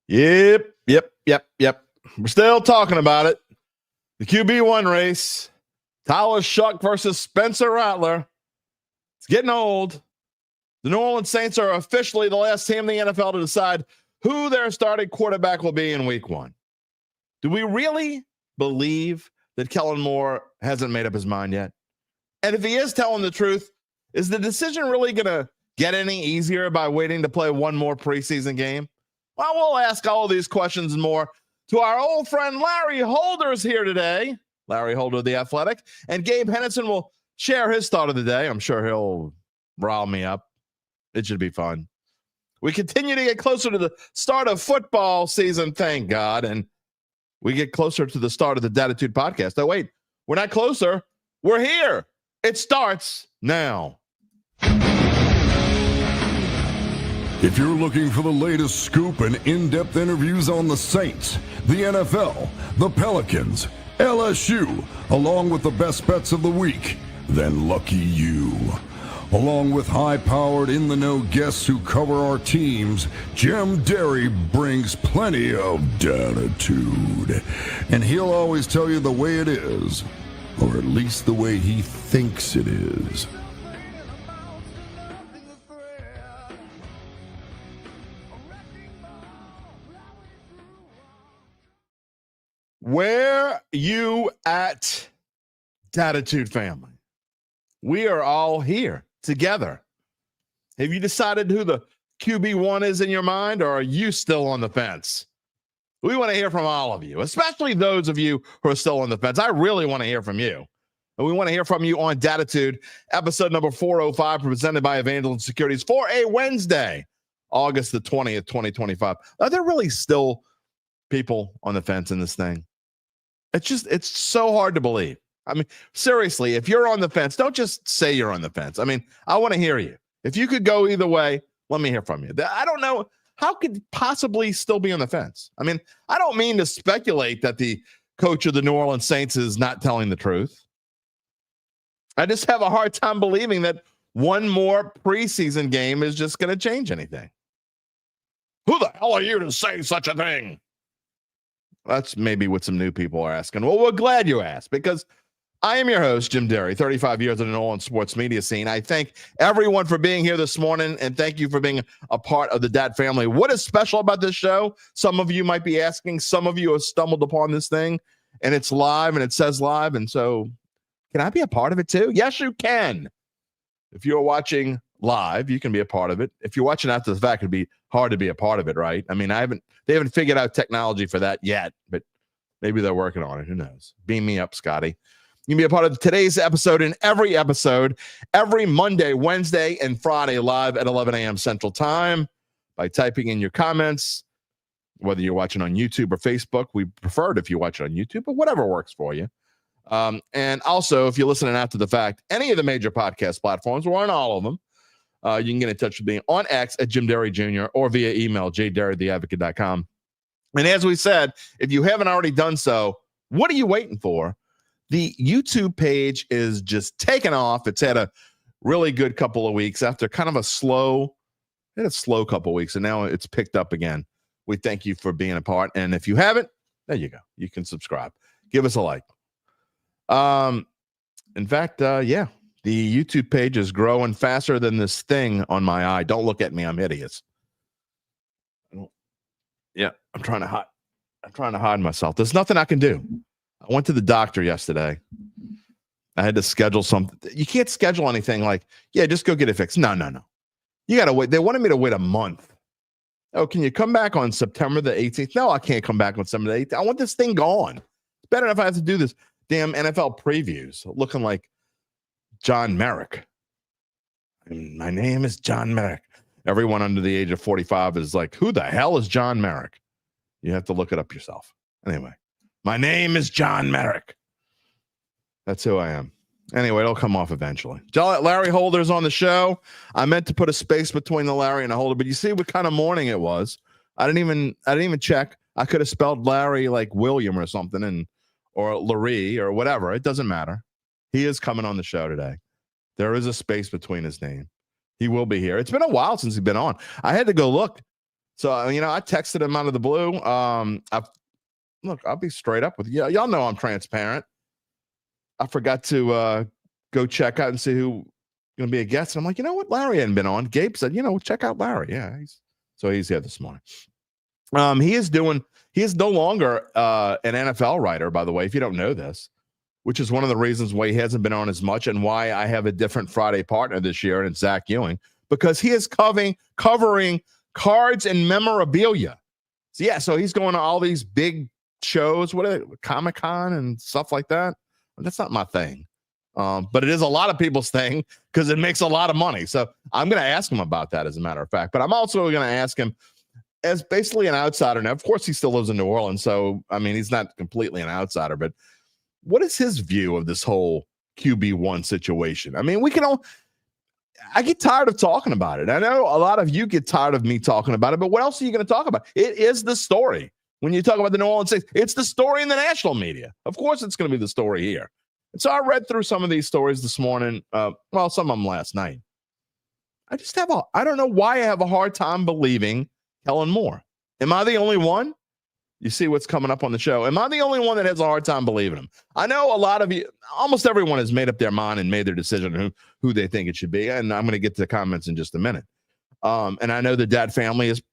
Yep. We're still talking about it. The QB1 race. Tyler Shough versus Spencer Rattler. It's getting old. The New Orleans Saints are officially the last team in the NFL to decide who their starting quarterback will be in week 1. Do we really believe that Kellen Moore hasn't made up his mind yet? And if he is telling the truth, is the decision really going to get any easier by waiting to play one more preseason game? Well, we'll ask all of these questions and more to our old friend Larry Holder's here today. Larry Holder of The Athletic. And Gabe Henderson will share his thought of the day. I'm sure he'll rile me up. It should be fun. We continue to get closer to the start of football season, thank God. And we get closer to the start of the Dattitude podcast. Oh, wait, we're not closer. We're here. It starts now. If you're looking for the latest scoop and in-depth interviews on the Saints, the NFL, the Pelicans, LSU, along with the best bets of the week, then lucky you. Along with high-powered, in-the-know guests who cover our teams, Jim Derry brings plenty of Dattitude. And he'll always tell you the way it is, or at least the way he thinks it is. Where you at, Dattitude family? We are all here together. Have you decided who the QB1 is in your mind, or are you still on the fence? We want to hear from all of you, especially those of you who are still on the fence. I really want to hear from you. And we want to hear from you on Dattitude, episode number 405, presented by Evangeline Securities for a Wednesday, August the 20th, 2025. Are there really still people on the fence in this thing? It's so hard to believe. I mean, seriously, if you're on the fence, don't just say you're on the fence. I mean, I want to hear you. If you could go either way, let me hear from you. I don't know. How could possibly still be on the fence? I mean, I don't mean to speculate that the coach of the New Orleans Saints is not telling the truth. I just have a hard time believing that one more preseason game is just going to change anything. Who the hell are you to say such a thing? That's maybe what some new people are asking. Well, we're glad you asked, because I am your host, Jim Derry, 35 years in the New Orleans sports media scene. I thank everyone for being here this morning, and thank you for being a part of the Dat family. What is special about this show? Some of you might be asking. Some of you have stumbled upon this thing, and it's live, and it says live, and so can I be a part of it too? Yes, you can. If you're watching live, you can be a part of it. If you're watching after the fact, it'd be hard to be a part of it, right? I mean, they haven't figured out technology for that yet, but maybe they're working on it. Who knows? Beam me up, Scotty. You can be a part of today's episode and every episode, every Monday, Wednesday, and Friday, live at 11 a.m. Central Time by typing in your comments, whether you're watching on YouTube or Facebook. We prefer it if you watch it on YouTube, but whatever works for you. And also, if you're listening after the fact, any of the major podcast platforms, we're on all of them. You can get in touch with me on X at Jim Derry Jr. or via email, jderrytheadvocate.com. And as we said, if you haven't already done so, what are you waiting for? The YouTube page is just taking off. It's had a really good couple of weeks after kind of a slow couple of weeks, and now it's picked up again. We thank you for being a part. And if you haven't, there you go. You can subscribe. Give us a like. In fact, the YouTube page is growing faster than this thing on my eye. Don't look at me. I'm hideous. I'm trying to hide myself. There's nothing I can do. I went to the doctor yesterday. I had to schedule something. You can't schedule anything like, just go get it fixed. No. You got to wait. They wanted me to wait a month. Oh, can you come back on September the 18th? No, I can't come back on September the 18th. I want this thing gone. It's better if I have to do this damn NFL previews looking like John Merrick. My name is John Merrick. Everyone under the age of 45 is like, who the hell is John Merrick? You have to look it up yourself. Anyway, my name is John Merrick. That's who I am. Anyway, it'll come off eventually. Larry Holder's on the show. I meant to put a space between the Larry and the Holder, but you see what kind of morning it was. I didn't even check. I could have spelled Larry like William or something, or Larry or whatever. It doesn't matter. He is coming on the show today. There is a space between his name. He will be here. It's been a while since he's been on. I had to go look. So, I texted him out of the blue. I'll be straight up with you. Y'all know I'm transparent. I forgot to go check out and see who going to be a guest. And I'm like, you know what? Larry hadn't been on. Gabe said, check out Larry. Yeah. He's here this morning. He is no longer an NFL writer, by the way, if you don't know this, which is one of the reasons why he hasn't been on as much and why I have a different Friday partner this year, and it's Zach Ewing, because he is covering cards and memorabilia. So he's going to all these big shows, what are they, Comic-Con and stuff like that. That's not my thing. But it is a lot of people's thing because it makes a lot of money. So I'm going to ask him about that, as a matter of fact. But I'm also going to ask him, as basically an outsider. Now, of course, he still lives in New Orleans. So, he's not completely an outsider. But what is his view of this whole QB1 situation? I get tired of talking about it. I know a lot of you get tired of me talking about it. But what else are you going to talk about? It is the story. When you talk about the New Orleans Saints, it's the story in the national media. Of course, it's going to be the story here. And so I read through some of these stories this morning. Some of them last night. I don't know why I have a hard time believing Kellen Moore. Am I the only one? You see what's coming up on the show. Am I the only one that has a hard time believing him? I know a lot of you, almost everyone has made up their mind and made their decision on who they think it should be. And I'm going to get to the comments in just a minute. And I know the Dat Family is,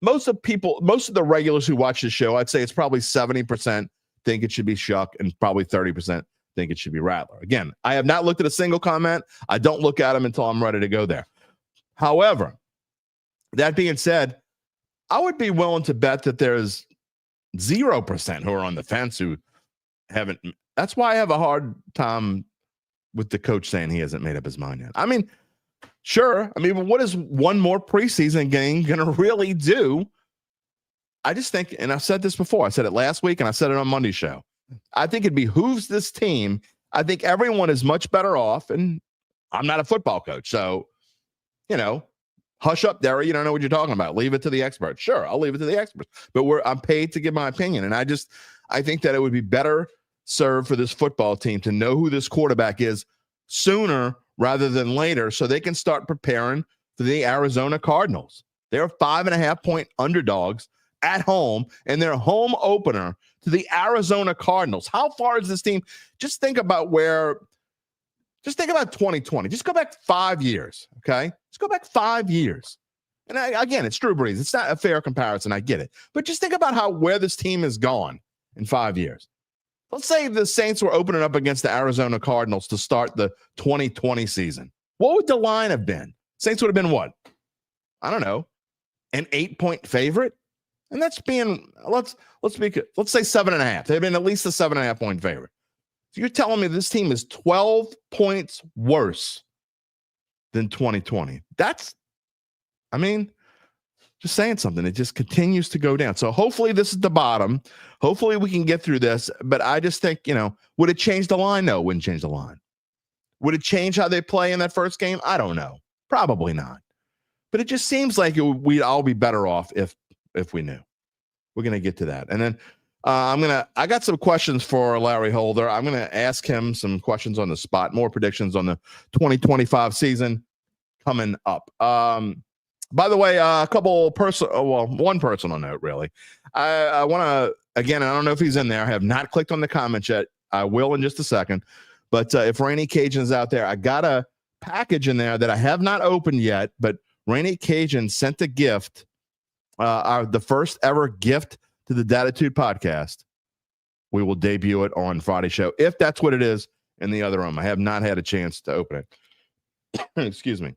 most of the regulars who watch the show, I'd say it's probably 70% think it should be Shough and probably 30% think it should be Rattler. Again, I have not looked at a single comment. I don't look at them until I'm ready to go there. However, that being said, I would be willing to bet that there's 0% who are on the fence who haven't. That's why I have a hard time with the coach saying he hasn't made up his mind yet. Sure. But what is one more preseason game going to really do? I just think, and I've said this before, I said it last week and I said it on Monday's show. I think it behooves this team. I think everyone is much better off, and I'm not a football coach. So, hush up, Derry. You don't know what you're talking about. Leave it to the experts. Sure, I'll leave it to the experts. But I'm paid to give my opinion. And I think that it would be better served for this football team to know who this quarterback is sooner rather than later so they can start preparing for the Arizona Cardinals. They're 5.5-point underdogs at home in their home opener to the Arizona Cardinals. How far is this team? Just think about 2020. Just go back 5 years, okay? Just go back 5 years. And again, it's Drew Brees. It's not a fair comparison. I get it. But just think about where this team has gone in 5 years. Let's say the Saints were opening up against the Arizona Cardinals to start the 2020 season. What would the line have been? Saints would have been what? I don't know, an 8-point favorite? And that's being, let's say 7.5. They've been at least a 7.5-point favorite. So you're telling me this team is 12 points worse than 2020. That's, just saying something. It just continues to go down. So hopefully this is the bottom. Hopefully we can get through this. But I just think, would it change the line? No, it wouldn't change the line. Would it change how they play in that first game? I don't know. Probably not. But it just seems like we'd all be better off if we knew. We're going to get to that. And then I got some questions for Larry Holder. I'm going to ask him some questions on the spot, more predictions on the 2025 season coming up. By the way, one personal note, really. I want to, again, I don't know if he's in there. I have not clicked on the comments yet. I will in just a second. But if Rainy Cajun's out there, I got a package in there that I have not opened yet, but Rainy Cajun sent a gift, the first ever gift to the Dattitude podcast. We will debut it on Friday's show, if that's what it is, in the other room. I have not had a chance to open it. Excuse me.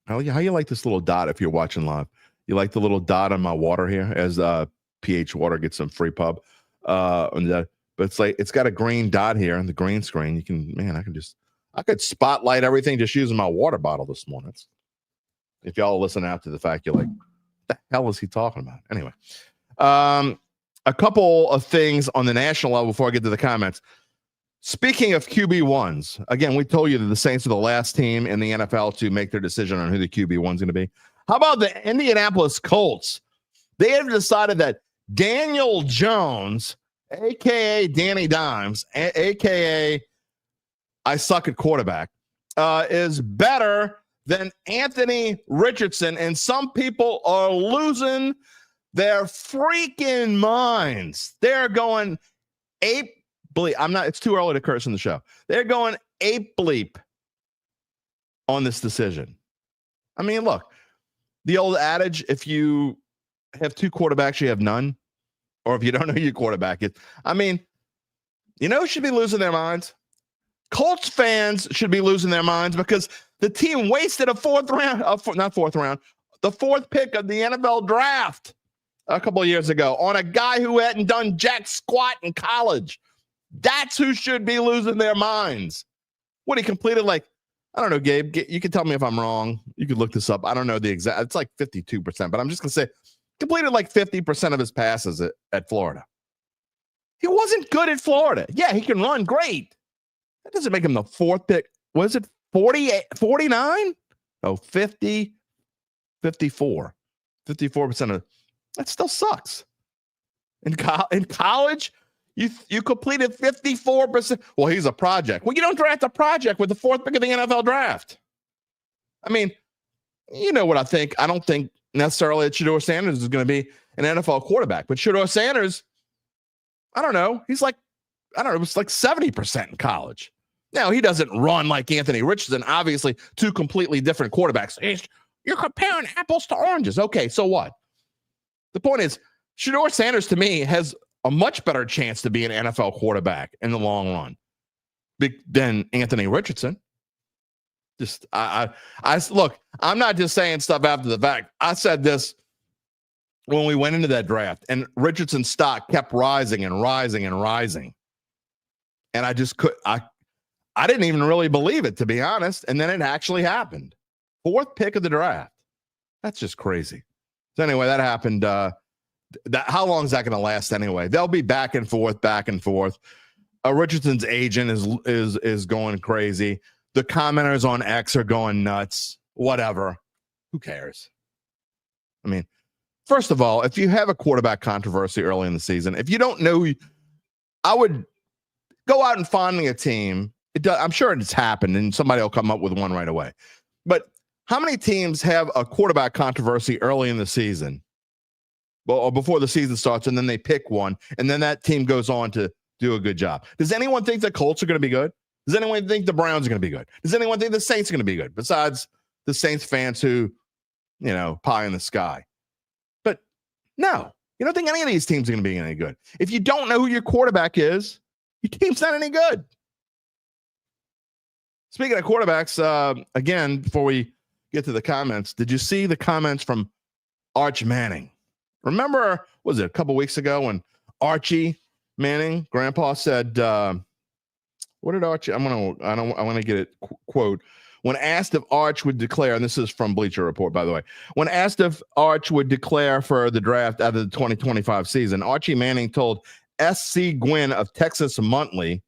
How you like this little dot if you're watching live? You like the little dot on my water here as pH Water gets some free pub. But it's got a green dot here on the green screen. I could spotlight everything just using my water bottle this morning. If y'all listen out to the fact you're like, what the hell is he talking about? Anyway, a couple of things on the national level before I get to the comments. Speaking of QB1s, again, we told you that the Saints are the last team in the NFL to make their decision on who the QB1 is going to be. How about the Indianapolis Colts? They have decided that Daniel Jones, a.k.a. Danny Dimes, a.k.a. I suck at quarterback, is better than Anthony Richardson, and some people are losing their freaking minds. They're going ape bleep. It's too early to curse in the show. They're going ape bleep on this decision. I mean, look, the old adage, if you have two quarterbacks, you have none. Or if you don't know who your quarterback is. I mean, you know who should be losing their minds? Colts fans should be losing their minds because the team wasted the fourth pick of the NFL draft a couple of years ago on a guy who hadn't done jack squat in college. That's who should be losing their minds. What he completed, like, I don't know, Gabe, you can tell me if I'm wrong. You could look this up. I don't know the exact, it's like 52%, but I'm just going to say completed like 50% of his passes at Florida. He wasn't good at Florida. Yeah, he can run great. That doesn't make him the fourth pick. Was it 48, 49? Oh, 50, 54. 54% of that still sucks. In college, you completed 54%. Well, he's a project. Well, you don't draft a project with the fourth pick of the NFL draft. I mean, you know what I think. I don't think necessarily that Shedeur Sanders is going to be an NFL quarterback, but Shedeur Sanders, I don't know. He's like, I don't know, it was like 70% in college. Now, he doesn't run like Anthony Richardson, obviously, two completely different quarterbacks. You're comparing apples to oranges. Okay, so what? The point is, Shedeur Sanders, to me, has a much better chance to be an NFL quarterback in the long run than Anthony Richardson. Just, I look, I'm not just saying stuff after the fact. I said this when we went into that draft, and Richardson's stock kept rising and rising and rising. And I just I didn't even really believe it, to be honest. And then it actually happened. Fourth pick of the draft. That's just crazy. So anyway, that happened. How long is that going to last anyway? They'll be back and forth. Richardson's agent is going crazy. The commenters on X are going nuts. Whatever. Who cares? I mean, first of all, if you have a quarterback controversy early in the season, if you don't know, I would go out and find a team. I'm sure it's happened, and somebody will come up with one right away. But how many teams have a quarterback controversy early in the season? Well, or before the season starts, and then they pick one, and then that team goes on to do a good job. Does anyone think the Colts are going to be good? Does anyone think the Browns are going to be good? Does anyone think the Saints are going to be good? Besides the Saints fans who, pie in the sky. But no, you don't think any of these teams are going to be any good. If you don't know who your quarterback is, your team's not any good. Speaking of quarterbacks, again, before we get to the comments, did you see the comments from Arch Manning? Remember, was it a couple weeks ago when Archie Manning, Grandpa, said, what did Archie? I want to get it quote. When asked if Arch would declare, and this is from Bleacher Report, by the way, when asked if Arch would declare for the draft after the 2025 season, Archie Manning told S.C. Gwynn of Texas Monthly,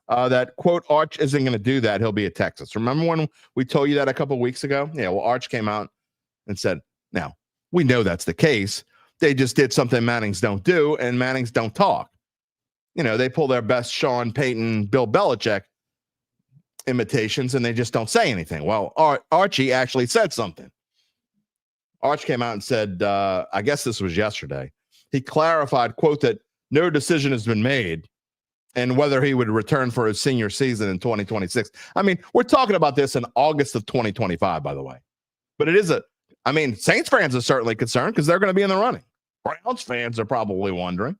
that, quote, Arch isn't going to do that. He'll be at Texas. Remember when we told you that a couple of weeks ago? Yeah, well, Arch came out and said, now, we know that's the case. They just did something Mannings don't do, and Mannings don't talk. They pull their best Sean Payton, Bill Belichick imitations, and they just don't say anything. Well, Archie actually said something. Arch came out and said, I guess this was yesterday. He clarified, quote, that no decision has been made and whether he would return for his senior season in 2026. I mean, we're talking about this in August of 2025, by the way. But it is Saints fans are certainly concerned because they're going to be in the running. Browns fans are probably wondering.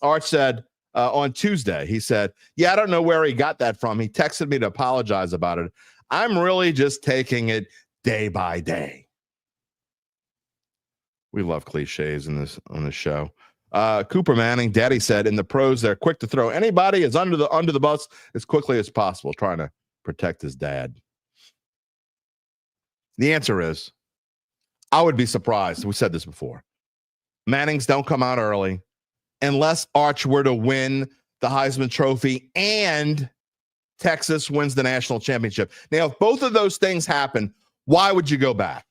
Arch said on Tuesday, he said, yeah, I don't know where he got that from. He texted me to apologize about it. I'm really just taking it day by day. We love cliches on this show. Cooper Manning, Daddy said, in the pros, they're quick to throw anybody is under the bus as quickly as possible, trying to protect his dad. The answer is, I would be surprised. We said this before. Mannings don't come out early unless Arch were to win the Heisman Trophy and Texas wins the national championship. Now, if both of those things happen, why would you go back?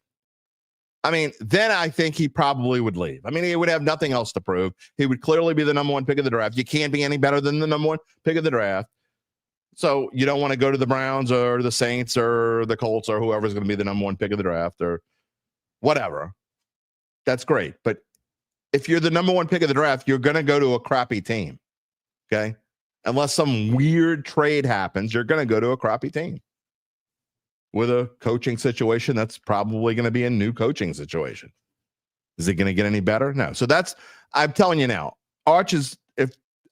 Then I think he probably would leave. He would have nothing else to prove. He would clearly be the number one pick of the draft. You can't be any better than the number one pick of the draft. So you don't want to go to the Browns or the Saints or the Colts or whoever's going to be the number one pick of the draft or whatever. That's great. But if you're the number one pick of the draft, you're going to go to a crappy team. Okay. Unless some weird trade happens, you're going to go to a crappy team with a coaching situation. That's probably going to be a new coaching situation. Is it going to get any better? No. So I'm telling you now, Arch is,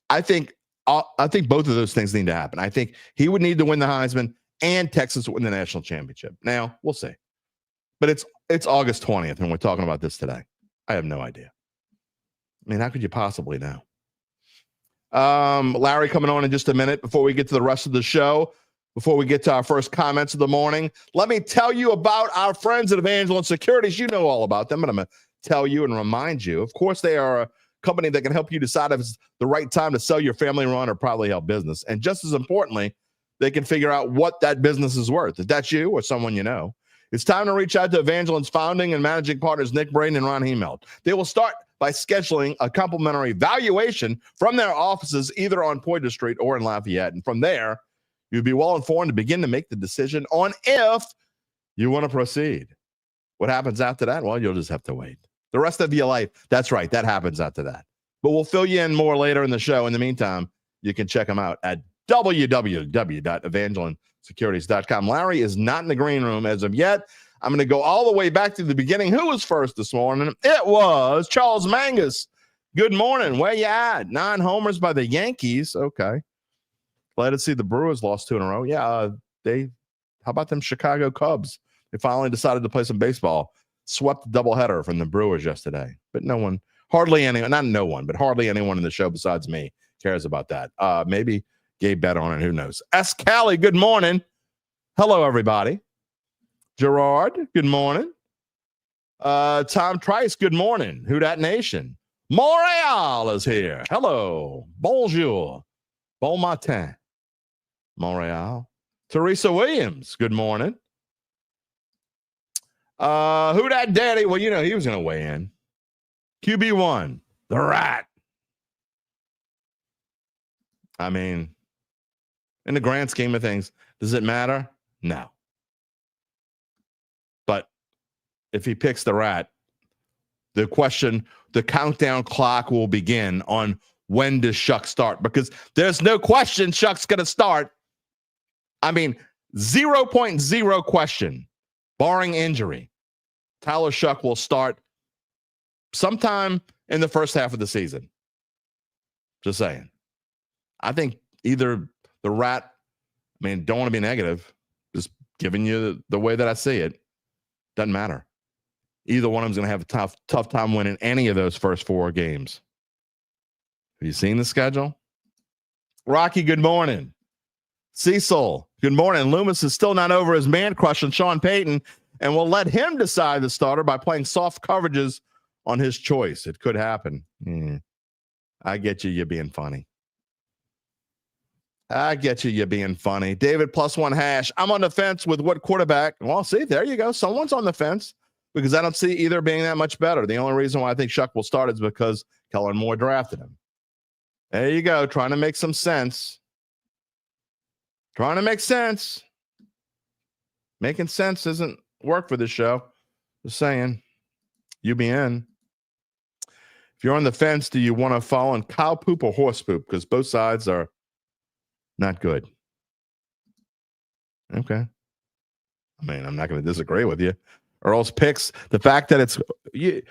I think both of those things need to happen. I think he would need to win the Heisman and Texas would win the national championship. Now we'll see, but it's August 20th and we're talking about this today. I have no idea. I mean, how could you possibly know? Larry coming on in just a minute before we get to the rest of the show, before we get to our first comments of the morning. Let me tell you about our friends at Evangeline Securities. You know all about them, but I'm going to tell you and remind you. Of course, they are a company that can help you decide if it's the right time to sell your family-run or privately held business. And just as importantly, they can figure out what that business is worth. If that's you or someone you know, it's time to reach out to Evangeline's founding and managing partners, Nick Braden and Ron Hemelt. They will start by scheduling a complimentary valuation from their offices either on Poydras Street or in Lafayette. And from there, you'll be well informed to begin to make the decision on if you want to proceed. What happens after that? Well, you'll just have to wait. The rest of your life, that's right, that happens after that. But we'll fill you in more later in the show. In the meantime, you can check them out at www.evangelinesecurities.com. Larry is not in the green room as of yet. I'm going to go all the way back to the beginning. Who was first this morning? It was Charles Mangus. Good morning. Where you at? 9 homers by the Yankees. Okay. Glad to see the Brewers lost 2 in a row. Yeah, how about them Chicago Cubs? They finally decided to play some baseball. Swept the doubleheader from the Brewers yesterday. But hardly anyone in the show besides me cares about that. Maybe Gabe bet on it. Who knows? S. Callie, good morning. Hello, everybody. Gerard, good morning. Tom Trice, good morning. Who Dat Nation? Montreal is here. Hello. Bonjour. Bon matin. Montreal. Teresa Williams, good morning. Who Dat Daddy? Well, he was going to weigh in. QB1, the rat. I mean, in the grand scheme of things, does it matter? No. But if he picks the rat, the countdown clock will begin on when does Shough start? Because there's no question Shuck's going to start. I mean, 0.0 question, barring injury. Tyler Shough will start sometime in the first half of the season. Just saying. I think either the rat, don't want to be negative, just giving you the way that I see it. Doesn't matter. Either one of them's going to have a tough time winning any of those first 4 games. Have you seen the schedule? Rocky, good morning. Cecil, good morning. Loomis is still not over his man crush on Sean Payton, and will let him decide the starter by playing soft coverages on his choice. It could happen. I get you. You're being funny. David +1 #. I'm on the fence with what quarterback. Well, see, there you go. Someone's on the fence because I don't see either being that much better. The only reason why I think Shough will start is because Kellen Moore drafted him. There you go. Trying to make some sense. Trying to make sense. Making sense isn't work for this show. Just saying. UBN. If you're on the fence, do you want to fall on cow poop or horse poop? Because both sides are not good. Okay. I'm not going to disagree with you. Earl's picks, the fact that it's you've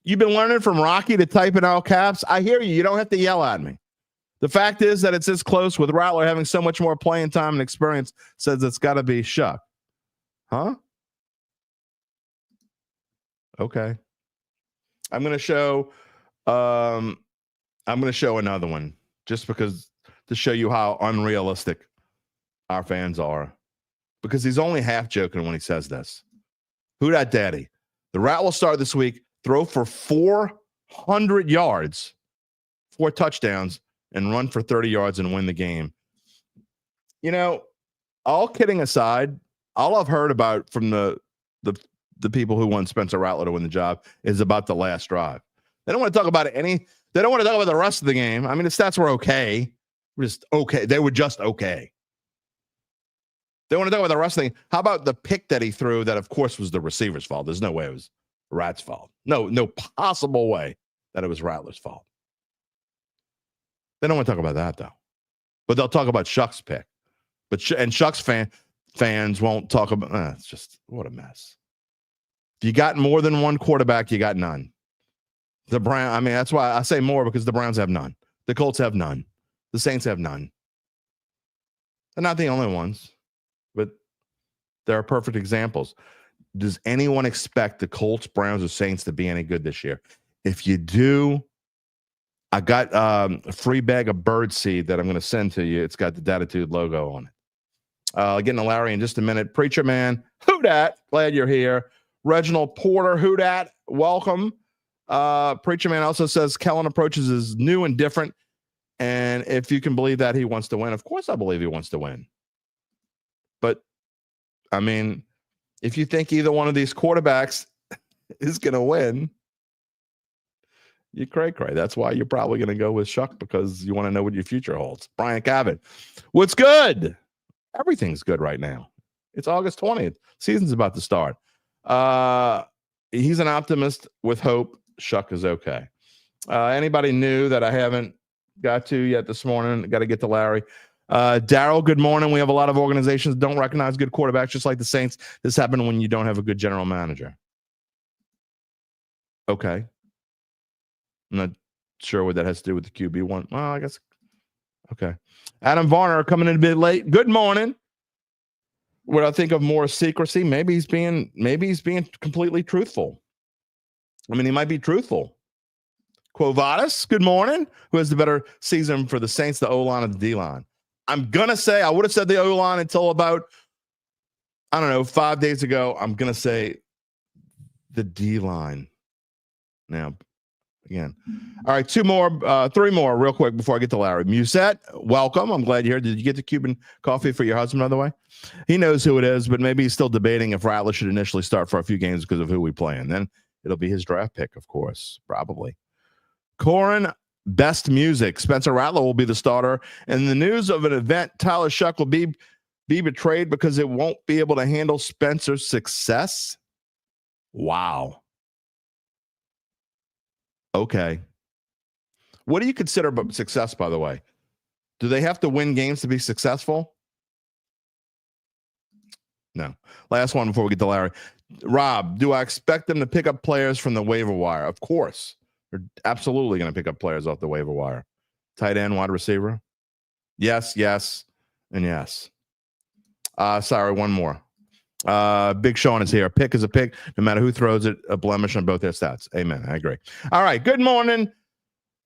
been learning from Rocky to type in all caps. I hear you. You don't have to yell at me. The fact is that it's this close with Rattler having so much more playing time and experience says it's got to be Shough. Huh? Okay. I'm going to show another one just because to show you how unrealistic our fans are, because he's only half joking when he says this. Who Dat Daddy? The Rat will start this week, throw for 400 yards, 4 touchdowns, and run for 30 yards and win the game. All kidding aside, all I've heard about from the people who want Spencer Rattler to win the job is about the last drive. They don't want to talk about it they don't want to talk about the rest of the game. I mean, the stats were okay. Just okay. They were just okay. They want to talk about the wrestling. How about the pick that he threw that, of course, was the receiver's fault? There's no way it was Rat's fault. No possible way that it was Rattler's fault. They don't want to talk about that, though. But they'll talk about Shough's pick. And Shough's fans won't talk about it's just what a mess. If you got more than one quarterback, you got none. The Browns, I mean, that's why I say more, because the Browns have none. The Colts have none. The Saints have none. They're not the only ones, but there are perfect examples. Does anyone expect the Colts, Browns, or Saints to be any good this year? If you do, I got a free bag of bird seed that I'm going to send to you. It's got the Dattitude logo on it. Getting to Larry in just a minute. Preacher Man, who dat? Glad you're here. Reginald Porter, who dat? Welcome. Preacher Man also says Kellen approaches is new and different. And if you can believe that, he wants to win. Of course, I believe he wants to win. But, I mean, if you think either one of these quarterbacks is going to win, you cray. That's why you're probably going to go with Shough, because you want to know what your future holds. Brian Cabot, what's good? Everything's good right now. It's August 20th. Season's about to start. He's an optimist with hope. Shough is okay. Anybody new that I haven't got to yet this morning? Got to get to Larry. Daryl, good morning. We have a lot of organizations that don't recognize good quarterbacks, just like the Saints. This happened when you don't have a good general manager. Okay. I'm not sure what that has to do with the QB1. Well, I guess. Okay. Adam Varner coming in a bit late. Good morning. What I think of more secrecy? Maybe he's being completely truthful. I mean, he might be truthful. Quo Vadis, good morning. Who has the better season for the Saints, the O-line or the D-line? I'm going to say, I would have said the O-line until about, 5 days ago. I'm going to say the D-line. Now, again. All right, three more real quick before I get to Larry. Musette, welcome. I'm glad you're here. Did you get the Cuban coffee for your husband, by the way? He knows who it is, but maybe he's still debating if Rattler should initially start for a few games because of who we play. And then it'll be his draft pick, of course, probably. Corin, best music. Spencer Rattler will be the starter. And the news of an event, Tyler Shough will be betrayed because it won't be able to handle Spencer's success. Wow. Okay. What do you consider success, by the way? Do they have to win games to be successful? No. Last one before we get to Larry. Rob, do I expect them to pick up players from the waiver wire? Of course. They're absolutely going to pick up players off the waiver wire. Tight end, wide receiver? Yes, and yes. Sorry, one more. Big Sean is here. A pick is a pick, no matter who throws it, a blemish on both their stats. Amen. I agree. All right. Good morning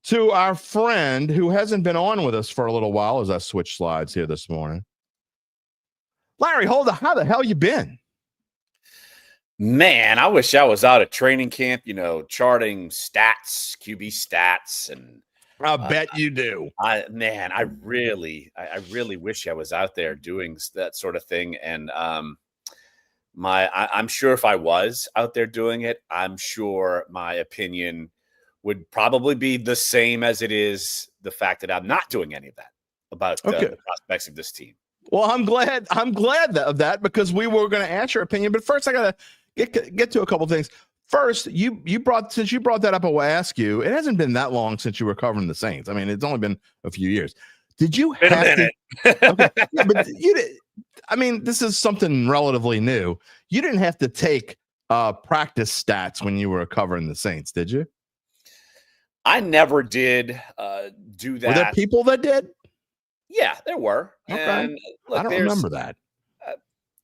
to our friend who hasn't been on with us for a little while as I switch slides here this morning. Larry, hold on. How the hell you been? Man, I wish I was out at training camp, charting stats, QB stats, and I bet you do. I really wish I was out there doing that sort of thing. And I'm sure if I was out there doing it, I'm sure my opinion would probably be the same as it is the fact that I'm not doing any of that about the prospects of this team. Well, I'm glad of that, because we were going to ask your opinion. But first, I got to get to a couple things. First, since you brought that up, I will ask you. It hasn't been that long since you were covering the Saints. I mean, it's only been a few years. Did you have to? Okay, yeah, but you did. I mean, this is something relatively new. You didn't have to take practice stats when you were covering the Saints, did you? I never did do that. Were there people that did? Yeah, there were. Okay. And look, I don't remember that.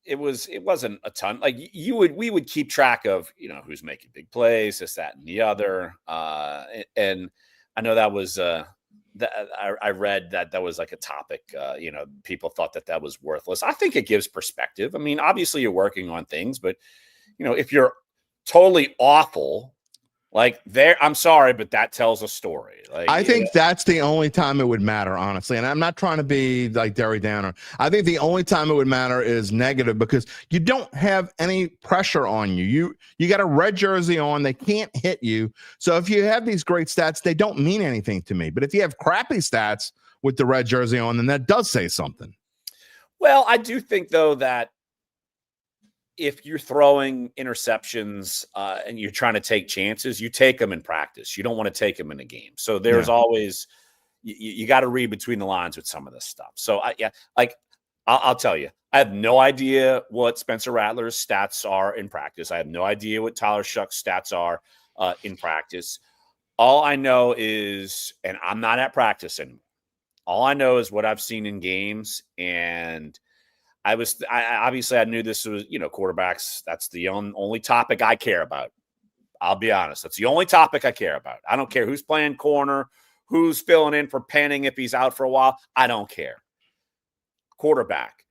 It wasn't a ton. Like we would keep track of, who's making big plays, this, that, and the other. And I know that was I read that was like a topic. People thought that was worthless. I think it gives perspective. I mean, obviously you're working on things, but if you're totally awful, I'm sorry, but that tells a story. I think that's the only time it would matter, honestly. And I'm not trying to be like Derry Downer. I think the only time it would matter is negative, because you don't have any pressure on you. You got a red jersey on. They can't hit you. So if you have these great stats, they don't mean anything to me. But if you have crappy stats with the red jersey on, then that does say something. Well, I do think though that if you're throwing interceptions and you're trying to take chances, you take them in practice. You don't want to take them in a game. So there's always you got to read between the lines with some of this stuff. So I'll tell you, I have no idea what Spencer Rattler's stats are in practice. I have no idea what Tyler Shough's stats are in practice. All I know is, and I'm not at practice anymore. All I know is what I've seen in games, and I obviously I knew this was, quarterbacks. That's the only topic I care about. I'll be honest. That's the only topic I care about. I don't care who's playing corner, who's filling in for Penning if he's out for a while. I don't care. Quarterback.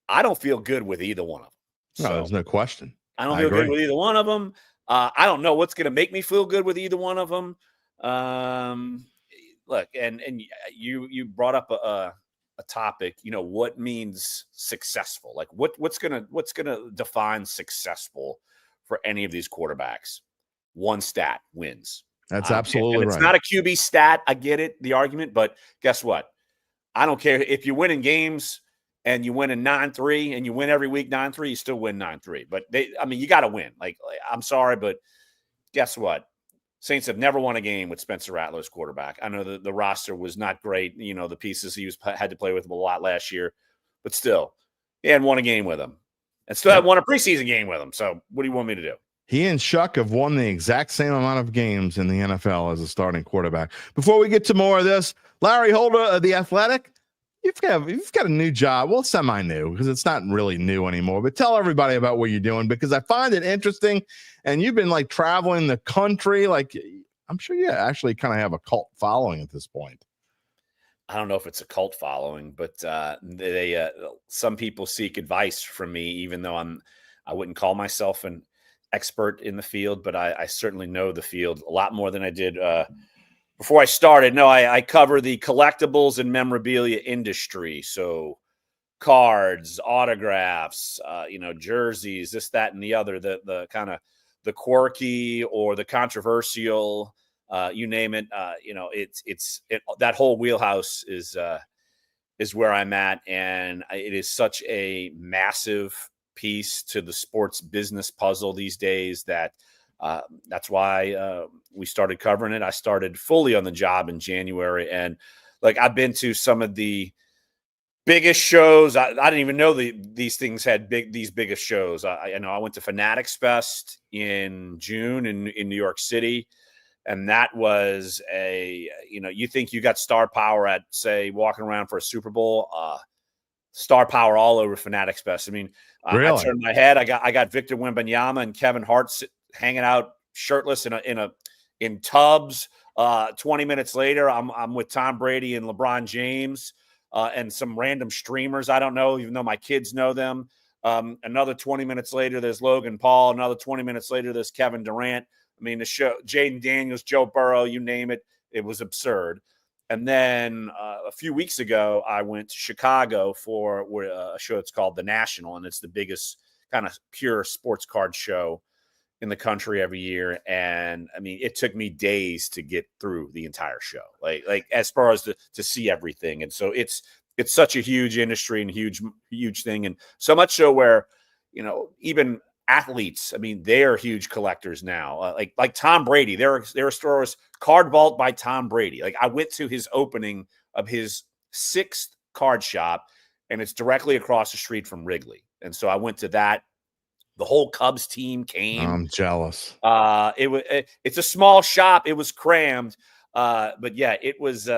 I don't feel good with either one of them. No, there's no question. I don't feel good with either one of them. I don't know what's going to make me feel good with either one of them. Look, and you brought up a topic, what means successful? Like what's gonna define successful for any of these quarterbacks? One stat wins. That's absolutely right. It's not a QB stat. I get it, the argument, but guess what? I don't care if you win in games and you win in 9-3 and you win every week 9-3, you still win 9-3. But you got to win. Like, I'm sorry, but guess what? Saints have never won a game with Spencer Rattler as quarterback. I know the roster was not great. The pieces he had to play with a lot last year, but still, he hadn't won a game with him, and still hadn't won a preseason game with him. So, what do you want me to do? He and Shough have won the exact same amount of games in the NFL as a starting quarterback. Before we get to more of this, Larry Holder of The Athletic, you've got a new job. Well, semi-new, because it's not really new anymore. But tell everybody about what you're doing, because I find it interesting. And you've been like traveling the country. Like, I'm sure you actually kind of have a cult following at this point. I don't know if it's a cult following, but some people seek advice from me, even though I wouldn't call myself an expert in the field, but I certainly know the field a lot more than I did before I started. No, I cover the collectibles and memorabilia industry. So cards, autographs, jerseys, this, that, and the other, the kind of the quirky or the controversial, you name it. That whole wheelhouse is where I'm at. And it is such a massive piece to the sports business puzzle these days that that's why we started covering it. I started fully on the job in January, and like I've been to some of the biggest shows. I didn't even know these things had these biggest shows. I went to Fanatics Fest in June in New York City, and that was you think you got star power at, say, walking around for a Super Bowl. Star power all over Fanatics Fest. I mean, really? I turned my head. I got Victor Wembanyama and Kevin Hart hanging out shirtless in tubs. 20 minutes later, I'm with Tom Brady and LeBron James and some random streamers I don't know, even though my kids know them. Another 20 minutes later, there's Logan Paul. Another 20 minutes later, there's Kevin Durant. I mean, the show, Jaden Daniels, Joe Burrow, you name it. It was absurd. And then a few weeks ago, I went to Chicago for a show that's called The National, and it's the biggest kind of pure sports card show in the country every year. And I mean, it took me days to get through the entire show, like as far as to see everything. And so it's such a huge industry and huge thing, and so much so where even athletes, I mean, they are huge collectors now. Like Tom Brady, there are stores, Card Vault by Tom Brady. Like I went to his opening of his 6th card shop, and it's directly across the street from Wrigley. And so I went to that. The whole Cubs team came. I'm jealous. It's a small shop. It was crammed, but yeah, it was.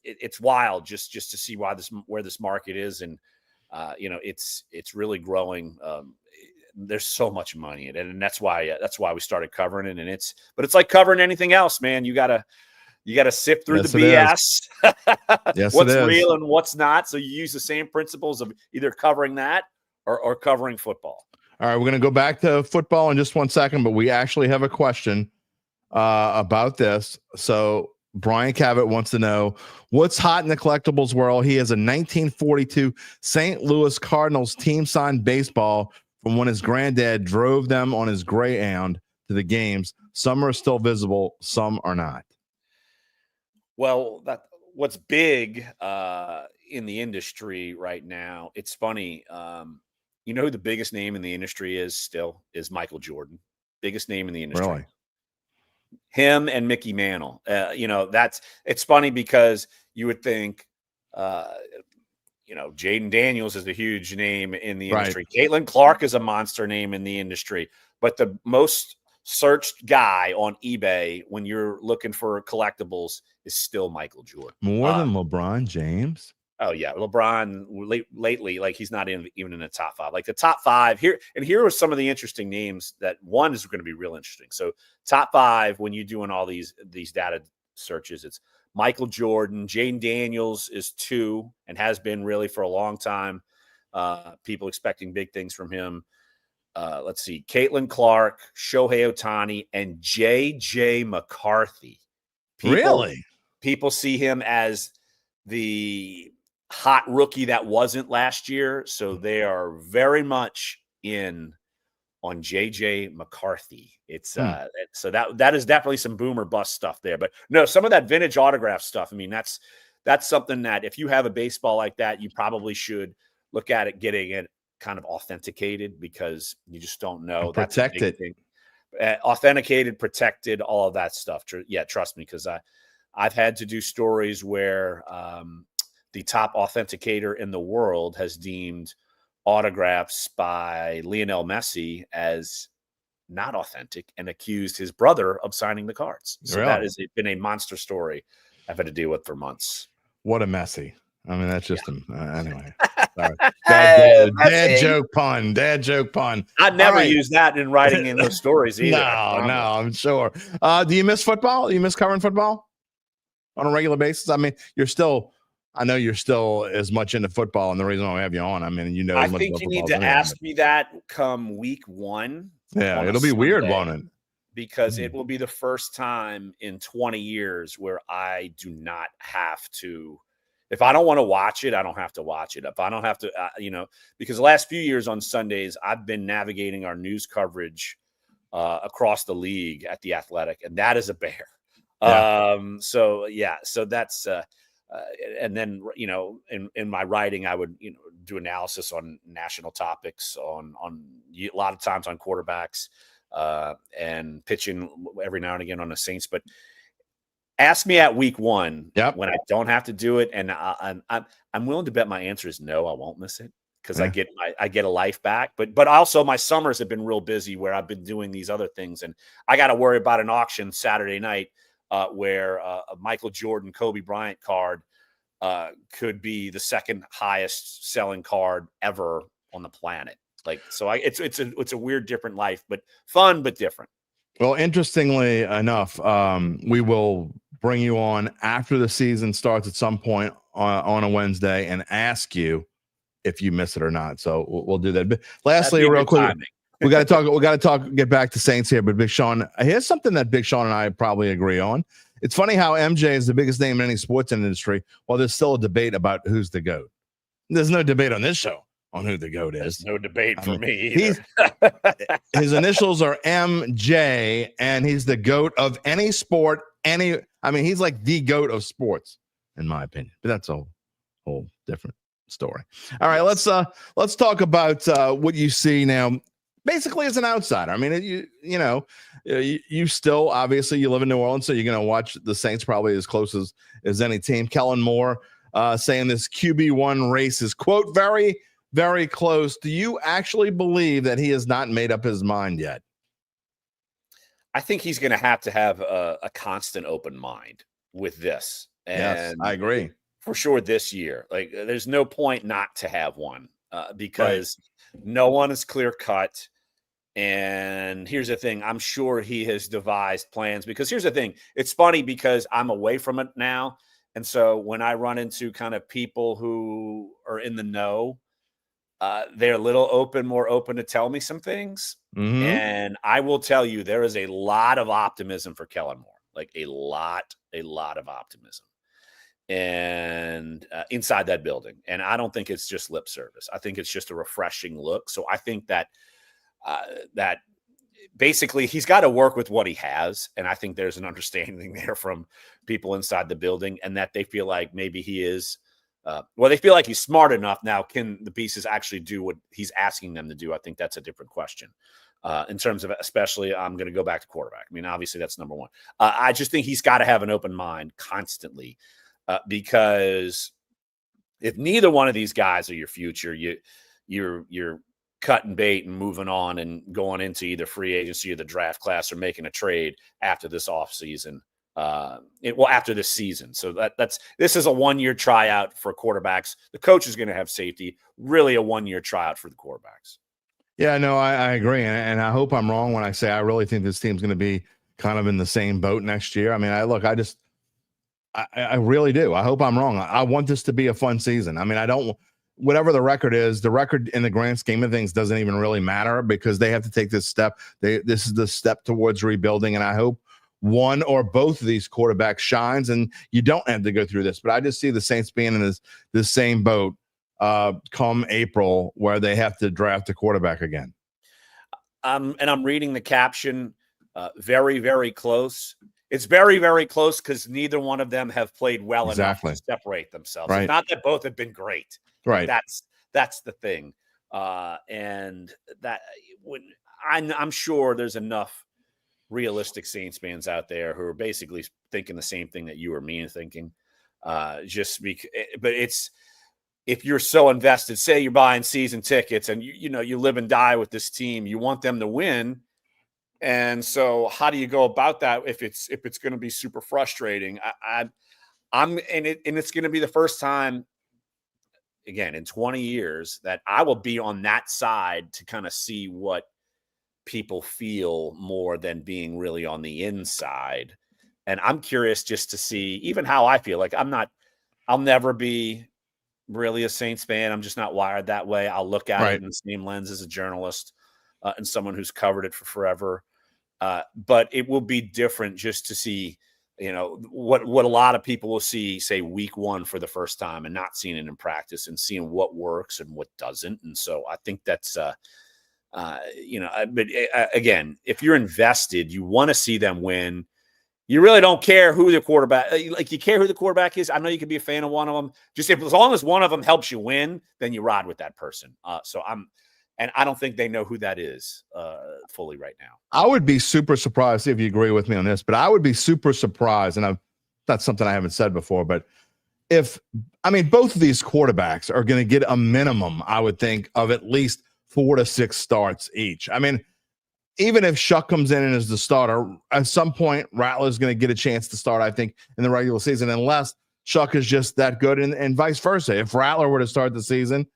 It's wild just to see where this market is, and it's really growing. There's so much money in it, and that's why we started covering it. And it's like covering anything else, man. You gotta sift through the BS. Yes, what's real and what's not. So you use the same principles of either covering that or covering football. All right, we're going to go back to football in just one second, but we actually have a question about this. So Brian Cavett wants to know what's hot in the collectibles world. He has a 1942 St. Louis Cardinals team signed baseball from when his granddad drove them on his Greyhound to the games. Some are still visible, some are not. Well, what's big in the industry right now, it's funny. You know who the biggest name in the industry is Michael Jordan. Biggest name in the industry. Really? Him and Mickey Mantle. It's funny because you would think, Jaden Daniels is a huge name in the industry. Caitlin Clark is a monster name in the industry. But the most searched guy on eBay when you're looking for collectibles is still Michael Jordan. More than LeBron James? Oh, yeah. LeBron lately, like he's not even in the top 5. Like the top 5 here. And here are some of the interesting names that one is going to be real interesting. So top 5, when you're doing all these data searches, it's Michael Jordan. Jaden Daniels is 2 and has been really for a long time. People expecting big things from him. Let's see. Caitlin Clark, Shohei Ohtani, and J.J. McCarthy. People see him as the hot rookie that wasn't last year. So they are very much in on JJ McCarthy. It's so that is definitely some boomer bust stuff there. But no, some of that vintage autograph stuff. I mean, that's something that if you have a baseball like that, you probably should look at it, getting it kind of authenticated, because you just don't know. That's a big thing. Authenticated, protected, all of that stuff. Yeah, trust me, because I've had to do stories where the top authenticator in the world has deemed autographs by Lionel Messi as not authentic and accused his brother of signing the cards. So that has been a monster story I've had to deal with for months. What a Messi. I mean, that's just anyway. Sorry. Dad joke pun. I'd never use that in writing in those stories either. No, I'm sure. Do you miss football? Do you miss covering football on a regular basis? I mean, I know you're still as much into football, and the reason I have you on, I mean, I think you need to ask me that come week 1. Yeah, it'll be weird, won't it? Because it will be the first time in 20 years where I do not have to. If I don't want to watch it, I don't have to watch it. If I don't have to, because the last few years on Sundays, I've been navigating our news coverage across the league at The Athletic, and that is a bear. Yeah. So that's and then, in my writing, I would, do analysis on national topics, on a lot of times on quarterbacks, and pitching every now and again on the Saints. But ask me at week 1 when I don't have to do it, and I'm willing to bet my answer is no, I won't miss it, because I get a life back. But also my summers have been real busy where I've been doing these other things, and I got to worry about an auction Saturday night where a Michael Jordan, Kobe Bryant card could be the second highest selling card ever on the planet. Like, so it's a weird, different life, but fun, but different. Well, interestingly enough, we will bring you on after the season starts at some point on a Wednesday and ask you if you miss it or not. So we'll do that. But lastly, real quick, we got to talk, get back to Saints here. But Big Sean, here's something that Big Sean and I probably agree on. It's funny how MJ is the biggest name in any sports industry, while there's still a debate about who's the GOAT. There's no debate on this show on who the GOAT is. There's no debate for me either. His initials are MJ, and he's the GOAT of any sport. He's like the GOAT of sports, in my opinion. But that's a whole different story. All right, let's talk about what you see now. Basically, as an outsider, I mean, you still, obviously, you live in New Orleans, so you're going to watch the Saints probably as close as any team. Kellen Moore saying this QB1 race is, quote, very, very close. Do you actually believe that he has not made up his mind yet? I think he's going to have a constant open mind with this. And yes, I agree. For sure this year. Like, there's no point not to have one because no one is clear cut. And here's the thing. I'm sure he has devised plans, because here's the thing. It's funny because I'm away from it now. And so when I run into kind of people who are in the know, they're a little more open to tell me some things. Mm-hmm. And I will tell you, there is a lot of optimism for Kellen Moore, like a lot of optimism. And inside that building. And I don't think it's just lip service. I think it's just a refreshing look. So I think that basically he's got to work with what he has. And I think there's an understanding there from people inside the building, and that they feel like maybe he is Well, they feel like he's smart enough now. Can the pieces actually do what he's asking them to do? I think that's a different question. In terms of, especially, I'm going to go back to quarterback. I mean, obviously that's number one. I just think he's got to have an open mind constantly, because if neither one of these guys are your future, you're cutting bait and moving on and going into either free agency or the draft class or making a trade after this offseason. After this season. So this is a 1-year tryout for quarterbacks. The coach is going to have safety. Really a 1-year tryout for the quarterbacks. Yeah, no, I agree. And I hope I'm wrong when I say I really think this team's going to be kind of in the same boat next year. I mean, I really do. I hope I'm wrong. I want this to be a fun season. I mean, whatever the record is, the record in the grand scheme of things doesn't even really matter because they have to take this step. This is the step towards rebuilding. And I hope one or both of these quarterbacks shines and you don't have to go through this. But I just see the Saints being in this same boat come April where they have to draft a quarterback again. And I'm reading the caption, very, very close. It's very, very close because neither one of them have played well enough to separate themselves. Right. It's not that both have been great. Right. That's the thing. And that I'm sure there's enough realistic Saints fans out there who are basically thinking the same thing that you or me are thinking. But it's, if you're so invested, say you're buying season tickets and you live and die with this team, you want them to win. And so how do you go about that if it's going to be super frustrating? It's going to be the first time again in 20 years that I will be on that side to kind of see what people feel more than being really on the inside. And I'm curious just to see even how I feel. Like I'll never be really a Saints fan. I'm just not wired that way. I'll look at it in the same lens as a journalist and someone who's covered it for forever. But it will be different just to see, what a lot of people will see, say week 1 for the first time and not seeing it in practice and seeing what works and what doesn't. And so I think that's, again, if you're invested, you want to see them win. You really don't care who the quarterback, like you care who the quarterback is. I know you can be a fan of one of them. Just as long as one of them helps you win, then you ride with that person. And I don't think they know who that is fully right now. I would be super surprised, see if you agree with me on this, but I would be super surprised, and that's something I haven't said before, but both of these quarterbacks are going to get a minimum, I would think, of at least 4 to 6 starts each. I mean, even if Shough comes in and is the starter, at some point, Rattler's going to get a chance to start, I think, in the regular season, unless Shough is just that good and vice versa. If Rattler were to start the season,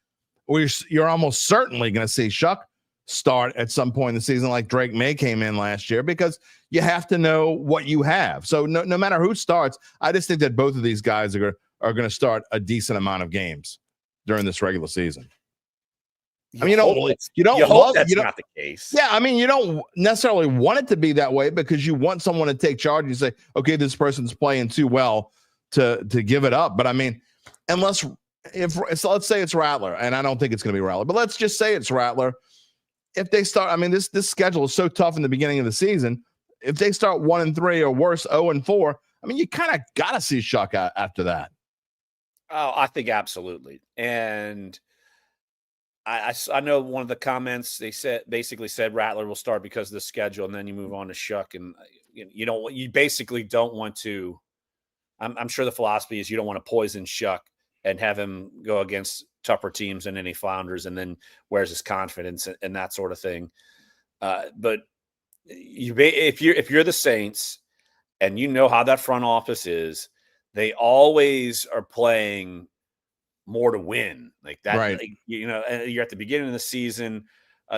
you're almost certainly going to see Shough start at some point in the season like Drake May came in last year because you have to know what you have. So no matter who starts, I just think that both of these guys are going to start a decent amount of games during this regular season. You don't hope that's not the case. Yeah, you don't necessarily want it to be that way because you want someone to take charge. You say, okay, this person's playing too well to give it up. But let's say it's Rattler, and I don't think it's going to be Rattler, but let's just say it's Rattler. If they start, this schedule is so tough in the beginning of the season. If they start 1-3 or worse, 0-4, you kind of got to see Shough after that. Oh, I think absolutely. And I know one of the comments they basically said Rattler will start because of the schedule, and then you move on to Shough, and you basically don't want to. I'm sure the philosophy is you don't want to poison Shough and have him go against tougher teams and any flounders, and then where's his confidence and that sort of thing. But if you're the Saints and you know how that front office is, they always are playing more to win like that. Right. You're at the beginning of the season.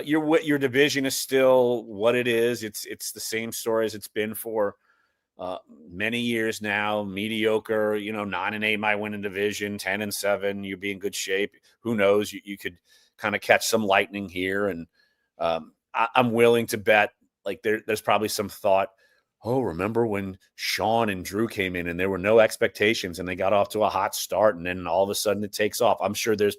Your division is still what it is. It's the same story as it's been for many years now. Mediocre, 9-8 might win a division, 10-7, you'd be in good shape. Who knows? You could kind of catch some lightning here. And I'm willing to bet like there's probably some thought, oh, remember when Sean and Drew came in and there were no expectations and they got off to a hot start and then all of a sudden it takes off. I'm sure there's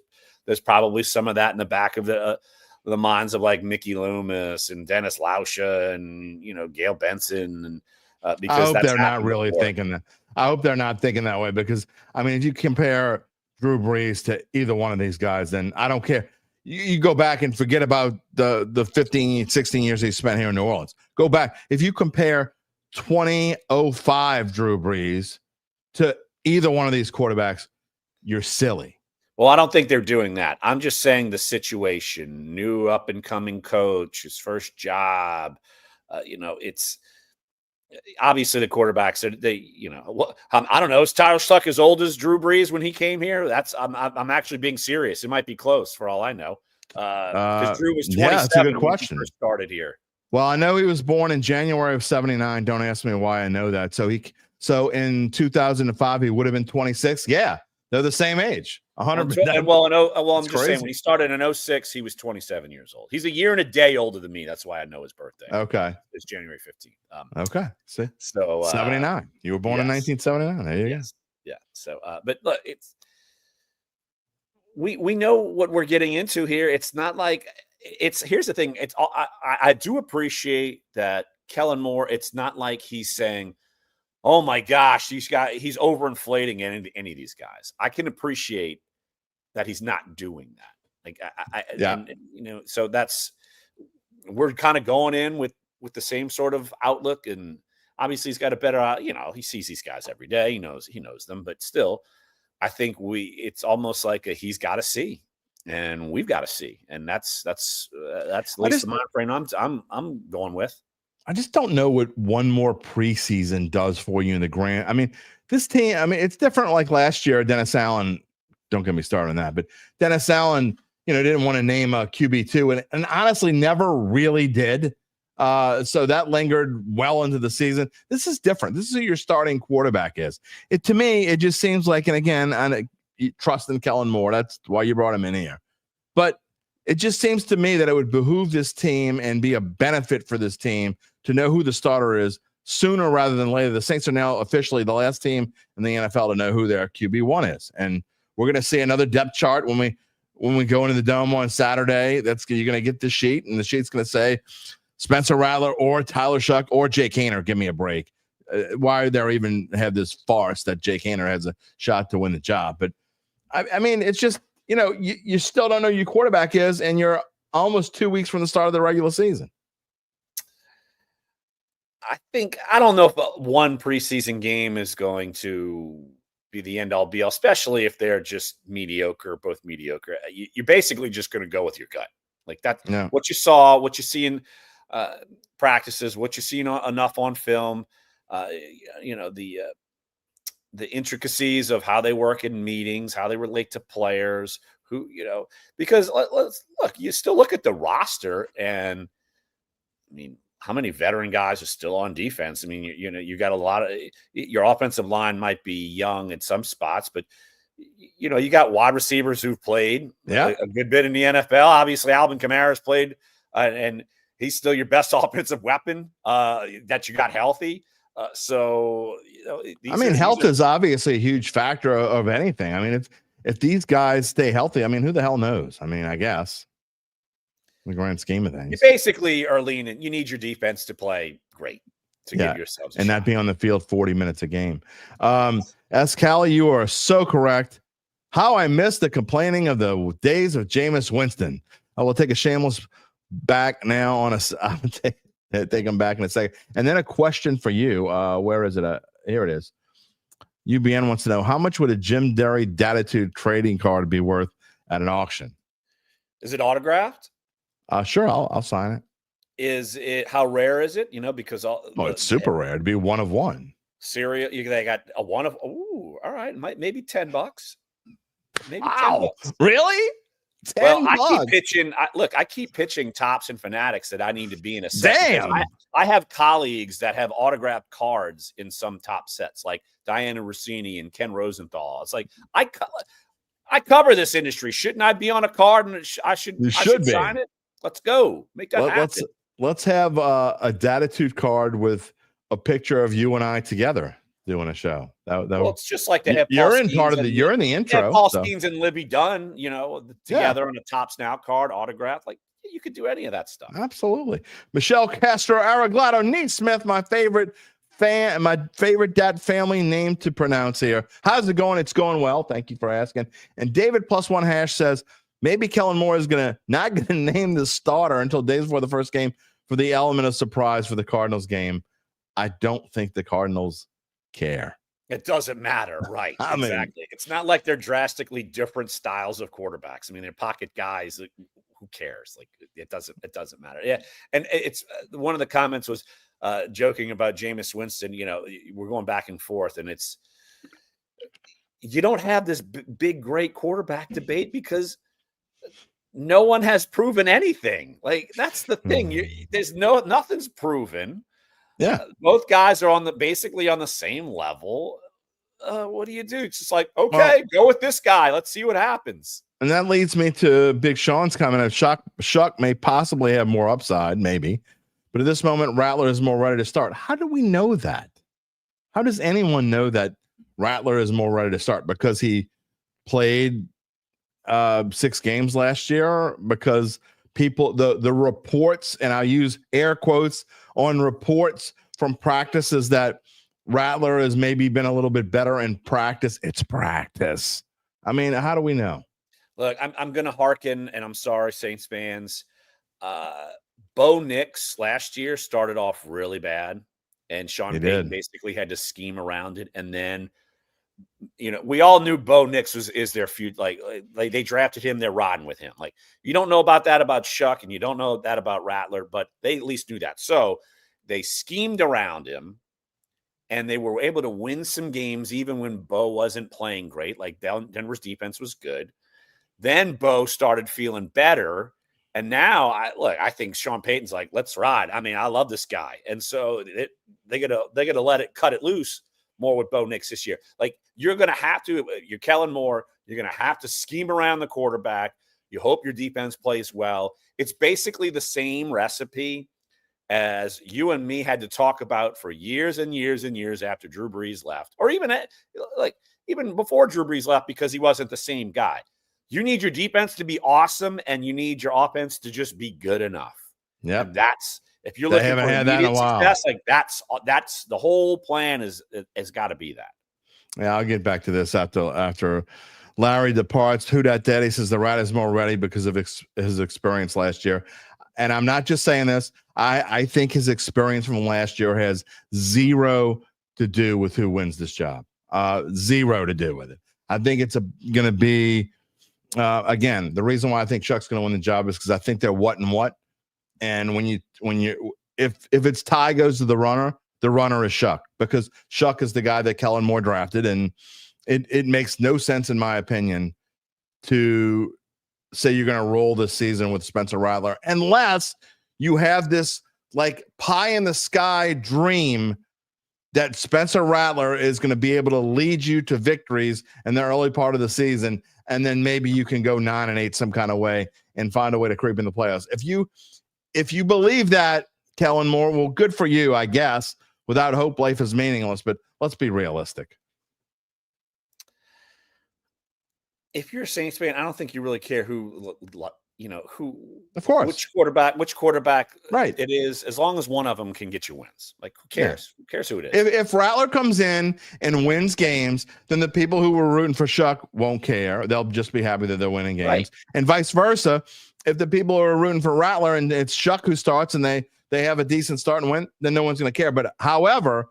probably some of that in the back of the minds of like Mickey Loomis and Dennis Lauscha and, Gail Benson. And because I hope they're not really thinking that. I hope they're not thinking that way because, if you compare Drew Brees to either one of these guys, then I don't care. You go back and forget about the 15, 16 years he spent here in New Orleans. Go back. If you compare 2005 Drew Brees to either one of these quarterbacks, you're silly. Well, I don't think they're doing that. I'm just saying the situation, new up and coming coach, his first job. It's obviously the quarterbacks. I don't know. Is Tyler Shough as old as Drew Brees when he came here? I'm actually being serious. It might be close for all I know. Because Drew was 27 that's a good when question. he first started here. Well, I know he was born in January of 79. Don't ask me why I know that. So in 2005, he would have been 26. Yeah, they're the same age. 100%. Well, I'm just crazy. saying when he started in 06, he was 27 years old. He's a year and a day older than me. That's why I know his birthday. Okay. It's January 15th. Okay. See? So 79. You were born in 1979. There you go. Yeah. So, but look, we know what we're getting into here. It's not like here's the thing. It's all, I do appreciate that Kellen Moore. It's not like he's saying, oh my gosh, he's overinflating any of these guys. I can appreciate that he's not doing that. Like so we're kind of going in with the same sort of outlook, and obviously he's got a better, he sees these guys every day. He knows them, but still, I think it's almost like he's got to see, and we've got to see, and that's at least the mind frame I'm going with. I just don't know what one more preseason does for you in the grand. I mean, this team, it's different like last year. Dennis Allen, don't get me started on that, but Dennis Allen, didn't want to name a QB2 and honestly never really did. So that lingered well into the season. This is different. This is who your starting quarterback is. To me, it just seems like, and again, trust in Kellen Moore. That's why you brought him in here. But it just seems to me that it would behoove this team and be a benefit for this team to know who the starter is sooner rather than later. The Saints are now officially the last team in the NFL to know who their QB1 is. And we're going to see another depth chart when we go into the Dome on Saturday. You're going to get the sheet, and the sheet's going to say Spencer Rattler or Tyler Shough or Jake Haener. Give me a break. Why they even have this farce that Jake Haener has a shot to win the job? But I mean, it's just, you still don't know who your quarterback is, and you're almost 2 weeks from the start of the regular season. I don't know if one preseason game is going to be the end all be all, especially if they're just both mediocre. You're basically just going to go with your gut. Like that, what you saw, what you see in practices, what you see enough on film, the intricacies of how they work in meetings, how they relate to players, because let's look, you still look at the roster, and how many veteran guys are still on defense? You got a lot of your offensive line might be young in some spots, but you got wide receivers who've played a good bit in the NFL. Obviously, Alvin Kamara's played, and he's still your best offensive weapon that you got healthy. Health is obviously a huge factor of anything. If these guys stay healthy, who the hell knows? I guess in the grand scheme of things, you basically are leaning. You need your defense to play great to give yourselves a shot. Not be on the field 40 minutes a game. S. Callie, you are so correct. How I miss the complaining of the days of Jameis Winston. I will take a shameless back now on I'll take him back in a second. And then a question for you. Where is it? Here it is. UBN wants to know, how much would a Jim Derry Dattitude trading card be worth at an auction? Is it autographed? Sure, I'll sign it. Is it, how rare is it? Because it's super rare. It'd be one of one. Serial, they got a one of. Ooh, all right, maybe $10. Maybe wow, $10. Really? I keep pitching tops and fanatics that I need to be in a set. Damn. I have colleagues that have autographed cards in some top sets, like Diana Rossini and Ken Rosenthal. It's like I cover this industry. Shouldn't I be on a card and I should sign it? Let's go. Make that happen. Let's have a Dattitude card with a picture of you and I together doing a show. It's just like they have. You're in the intro. Paul Skeens and Libby Dunn, together on a Tops Now card, autograph. Like you could do any of that stuff. Absolutely. Michelle Castro Araglado Neesmith, my favorite my favorite Dat Family name to pronounce here. How's it going? It's going well. Thank you for asking. And David +1 # says maybe Kellen Moore is not gonna name the starter until days before the first game for the element of surprise for the Cardinals game. I don't think the Cardinals care. It doesn't matter, right? I mean, exactly. It's not like they're drastically different styles of quarterbacks. I mean, they're pocket guys. Who cares? Like it doesn't matter. Yeah, and it's one of the comments was joking about Jameis Winston. You know, we're going back and forth, and it's you don't have this big great quarterback debate because no one has proven anything. Like that's the thing. Nothing's proven. Yeah, both guys are basically on the same level. What do you do? It's just like, okay, go with this guy. Let's see what happens. And that leads me to Big Sean's comment of Shough may possibly have more upside, maybe. But at this moment, Rattler is more ready to start. How do we know that? How does anyone know that Rattler is more ready to start? Because he played 6 games last year? Because people, the reports, and I use air quotes on reports from practices that Rattler has maybe been a little bit better in practice. It's practice. I mean, how do we know? Look, I'm going to hearken, and I'm sorry, Saints fans. Bo Nix last year started off really bad, and Sean Payton basically had to scheme around it. And then, you know, we all knew Bo Nix is their future. Like they drafted him, they're riding with him. Like you don't know about that about Shough, and you don't know that about Rattler, but they at least knew that. So they schemed around him, and they were able to win some games even when Bo wasn't playing great. Like Denver's defense was good. Then Bo started feeling better. And now I think Sean Payton's like, let's ride. I mean, I love this guy. And so they're gonna cut it loose more with Bo Nix this year. Like you're Kellen Moore, you're gonna have to scheme around the quarterback. You hope your defense plays well. It's basically the same recipe as you and me had to talk about for years and years and years after Drew Brees left, or even before Drew Brees left, because he wasn't the same guy. You need your defense to be awesome, and you need your offense to just be good enough. Yeah, that's if you're looking for immediate success, like that's the whole plan has got to be that. Yeah, I'll get back to this after Larry departs. Who Dat Daddy says the Rat is more ready because of his experience last year. And I'm not just saying this. I think his experience from last year has zero to do with who wins this job. Zero to do with it. I think it's going to be, again, the reason why I think Shough's going to win the job is because I think they're what and what. And if it's tie goes to the runner is Shough, because Shough is the guy that Kellen Moore drafted. And it makes no sense, in my opinion, to say you're going to roll this season with Spencer Rattler, unless you have this like pie in the sky dream that Spencer Rattler is going to be able to lead you to victories in the early part of the season. And then maybe you can go 9-8 some kind of way and find a way to creep in the playoffs. If you believe that, Kellen Moore, well, good for you, I guess. Without hope, life is meaningless, but let's be realistic. If you're a Saints fan, I don't think you really care who, of course, which quarterback right. it is, as long as one of them can get you wins. Like, who cares? Yeah. Who cares who it is? If Rattler comes in and wins games, then the people who were rooting for Shough won't care. They'll just be happy that they're winning games. Right. And vice versa. If the people who are rooting for Rattler and it's Shough who starts and they have a decent start and win, then no one's going to care. But however,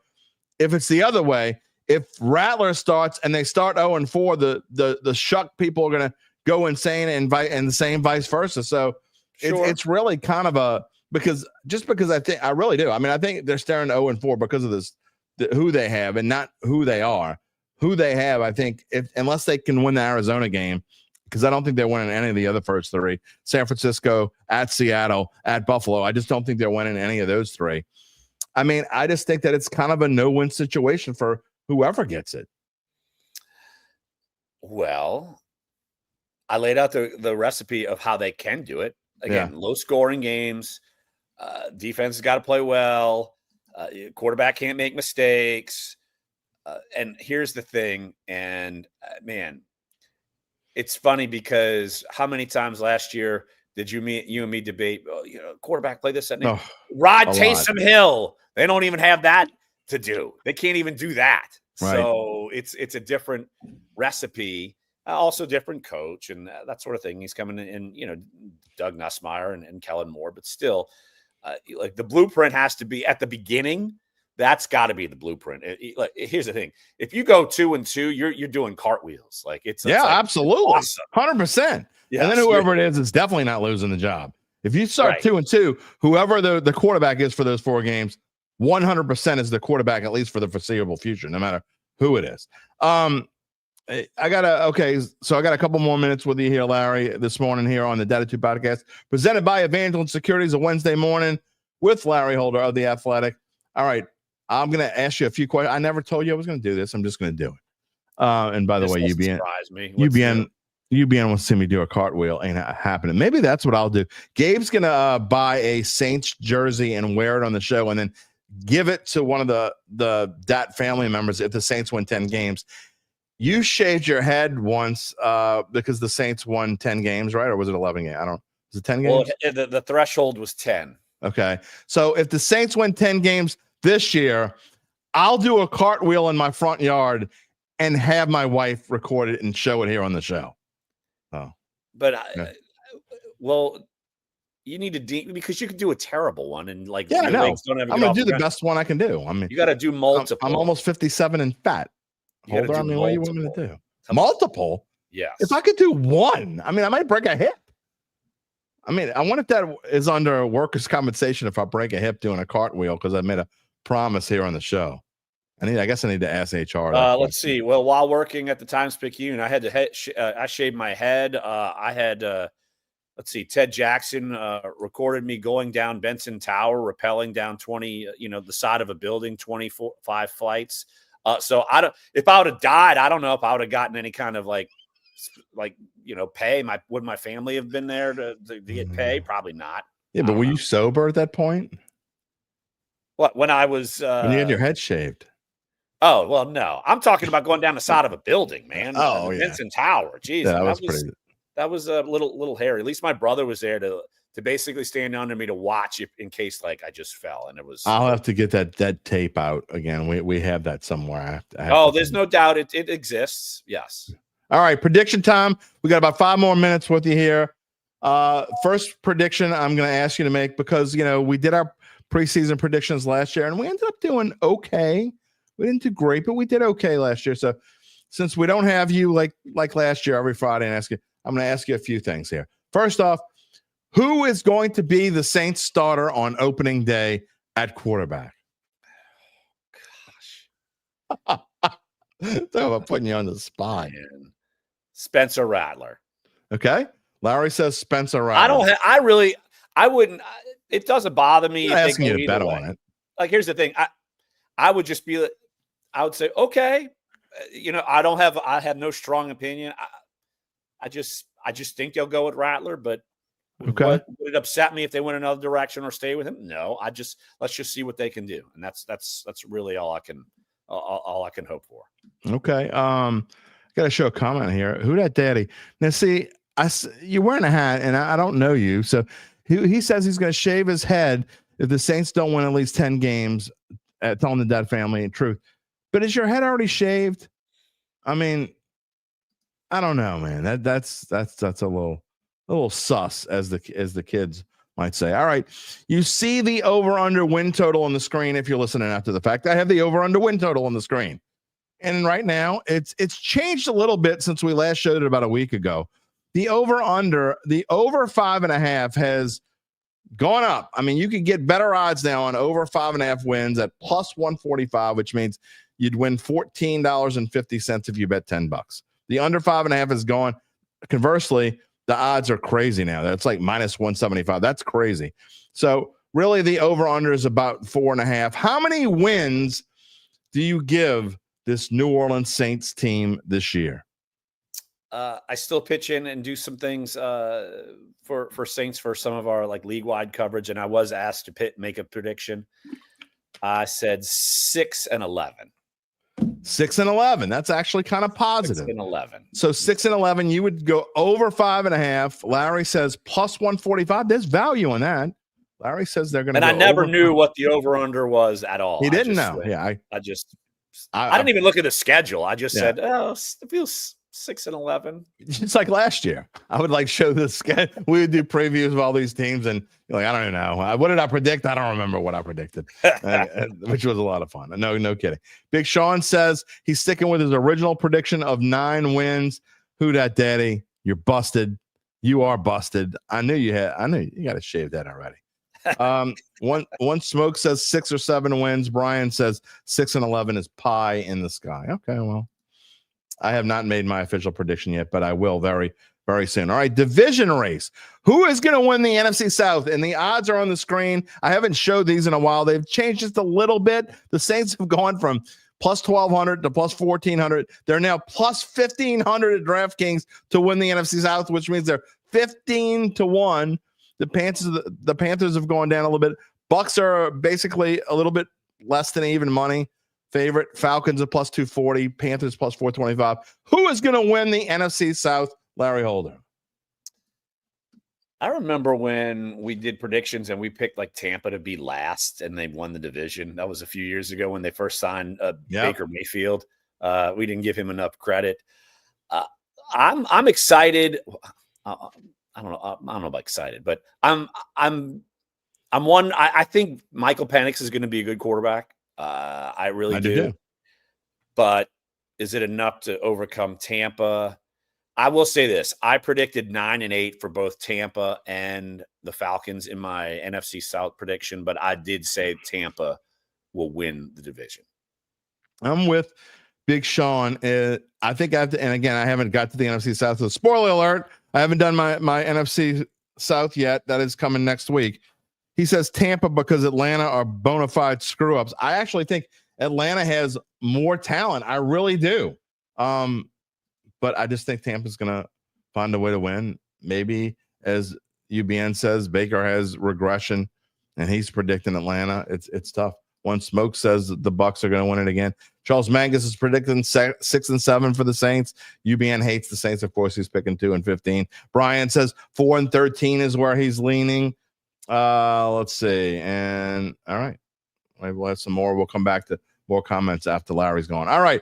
if it's the other way, if Rattler starts and they start 0-4, the Shough people are going to go insane and the same vice versa. So sure. It's really kind of because I really do. I mean, I think they're staring 0-4 because of this, who they have and not who they are. Who they have, I think, unless they can win the Arizona game, because I don't think they're winning any of the other first 3. San Francisco, at Seattle, at Buffalo. I just don't think they're winning any of those 3. I mean, I just think that it's kind of a no-win situation for whoever gets it. Well, I laid out the recipe of how they can do it. Again, low-scoring games. Defense has got to play well. Quarterback can't make mistakes. And here's the thing. And, man, it's funny because how many times last year did you and me debate, quarterback play this? Rod Taysom Hill. They don't even have that. to do. They can't even do that. Right. So it's a different recipe, also different coach and that sort of thing. He's coming in, Doug Nussmeier and Kellen Moore, but still, like the blueprint has to be at the beginning. That's got to be the blueprint. Here's the thing: if you go 2-2, you're doing cartwheels. Like it's like, absolutely, awesome. 100%. Yes. And then whoever it is definitely not losing the job. If you start 2-2, whoever the quarterback is for those 4 games, 100% is the quarterback, at least for the foreseeable future, no matter who it is. So I got a couple more minutes with you here, Larry, this morning here on the Dattitude podcast, presented by Evangeline Securities, a Wednesday morning with Larry Holder of The Athletic. All right, I'm going to ask you a few questions. I never told you I was going to do this. I'm just going to do it. And by the way, UBN wants to see me do a cartwheel. Ain't happening. Maybe that's what I'll do. Gabe's going to buy a Saints jersey and wear it on the show and then give it to one of the Dat family members if the Saints win 10 games. You shaved your head once because the Saints won 10 games, right? Or was it 11 games? Was it 10 games? Well, the threshold was 10. Okay. So if the Saints win 10 games this year, I'll do a cartwheel in my front yard and have my wife record it and show it here on the show. Oh. But, you need to because you could do a terrible one and I'm going to do the best one I can do. I mean, you got to do multiple. I'm almost 57 and fat. Holder, what do you want me to do? Multiple? Yes. If I could do one, I might break a hip. I wonder if that is under workers' compensation if I break a hip doing a cartwheel because I made a promise here on the show. I guess I need to ask HR. Let's see. Well, while working at the Times-Picayune, I had to I shaved my head. I had Ted Jackson recorded me going down Benson Tower, rappelling down 20, the side of a building, 25 flights. So if I would have died, I don't know if I would have gotten any kind of pay. Would my family have been there to get pay? Probably not. Yeah, but were you sober at that point? What, when I was when you had your head shaved? Oh, well, no. I'm talking about going down the side of a building, man. Oh, yeah. Benson Tower. Jeez. Yeah, that was a little hairy. At least my brother was there to basically stand under me to watch if, in case I just fell. And it was. I'll have to get that tape out again. We have that somewhere. There's no doubt it exists. Yes. All right. Prediction time. We got about 5 more minutes with you here. First prediction I'm going to ask you to make because, we did our preseason predictions last year and we ended up doing okay. We didn't do great, but we did okay last year. So since we don't have you like last year every Friday and I'm going to ask you a few things here. First off, who is going to be the Saints starter on opening day at quarterback? Oh, gosh. Talk about putting you on the spot. Man. Spencer Rattler. Okay. Larry says Spencer Rattler. I wouldn't. It doesn't bother me. I'm asking you to bet on it. Here's the thing. I would just be. I would say, okay. I have no strong opinion. I just think they'll go with Rattler, but okay. Would it upset me if they went another direction or stay with him? No, let's just see what they can do. And that's really all I can hope for. Okay. I got to show a comment here. Who that daddy? Now see, you're wearing a hat and I don't know you. So he says he's going to shave his head if the Saints don't win at least 10 games telling the Dat family truth. But is your head already shaved? I don't know, man. That's a little sus, as the kids might say. All right, you see the over/under win total on the screen. If you're listening after the fact, I have the over/under win total on the screen, and right now it's changed a little bit since we last showed it about a week ago. The over 5.5 has gone up. You could get better odds now on over 5.5 wins at plus 145, which means you'd win $14.50 if you bet $10. The under 5.5 is gone. Conversely, the odds are crazy now. That's like minus 175. That's crazy. So really the over-under is about 4.5. How many wins do you give this New Orleans Saints team this year? I still pitch in and do some things for Saints for some of our league-wide coverage, and I was asked to make a prediction. I said 6-11. 6-11. That's actually kind of positive. 6-11. So 6-11, you would go over 5.5. Larry says plus 145. There's value in that. Larry says they're going to And go I never over. knew what the over-under was at all. He didn't I just know. went, Yeah, I didn't even look at the schedule. I just Yeah. said, oh, it feels 6-11. It's like last year. I would like show this. We would do previews of all these teams, and you're like, I don't even know. What did I predict? I don't remember what I predicted, which was a lot of fun. No kidding. Big Sean says he's sticking with his original prediction of 9 wins. Who dat, Daddy? You're busted. You are busted. I knew you got to shave that already. One Smoke says 6 or 7 wins. Brian says 6-11 is pie in the sky. Okay, well, I have not made my official prediction yet, but I will very, very soon. All right, division race. Who is going to win the NFC South? And the odds are on the screen. I haven't showed these in a while. They've changed just a little bit. The Saints have gone from plus 1,200 to plus 1,400. They're now plus 1,500 at DraftKings to win the NFC South, which means they're 15-1. The Panthers have gone down a little bit. Bucks are basically a little bit less than even money favorite. Falcons are plus 240. Panthers plus 425. Who is going to win the NFC South? Larry Holder. I remember when we did predictions and we picked like Tampa to be last and they won the division. That was a few years ago when they first signed Baker Mayfield. We didn't give him enough credit. I'm excited. I don't know about excited, but I think Michael Penix is going to be a good quarterback. I really do. But is it enough to overcome Tampa? I will say this. I predicted 9-8 for both Tampa and the Falcons in my NFC South prediction, but I did say Tampa will win the division. I'm with Big Sean. I think I have to, and again, I haven't got to the NFC South. So spoiler alert, I haven't done my NFC South yet. That is coming next week. He says Tampa because Atlanta are bona fide screw-ups. I actually think Atlanta has more talent. I really do. But I just think Tampa's going to find a way to win. Maybe, as UBN says, Baker has regression, and he's predicting Atlanta. It's tough. One Smoke says the Bucks are going to win it again. Charles Mangus is predicting 6-7 for the Saints. UBN hates the Saints, of course. He's picking 2-15. Brian says 4-13 is where he's leaning. Let's see. And all right, maybe we'll have some more. We'll come back to more comments after Larry's gone. All right,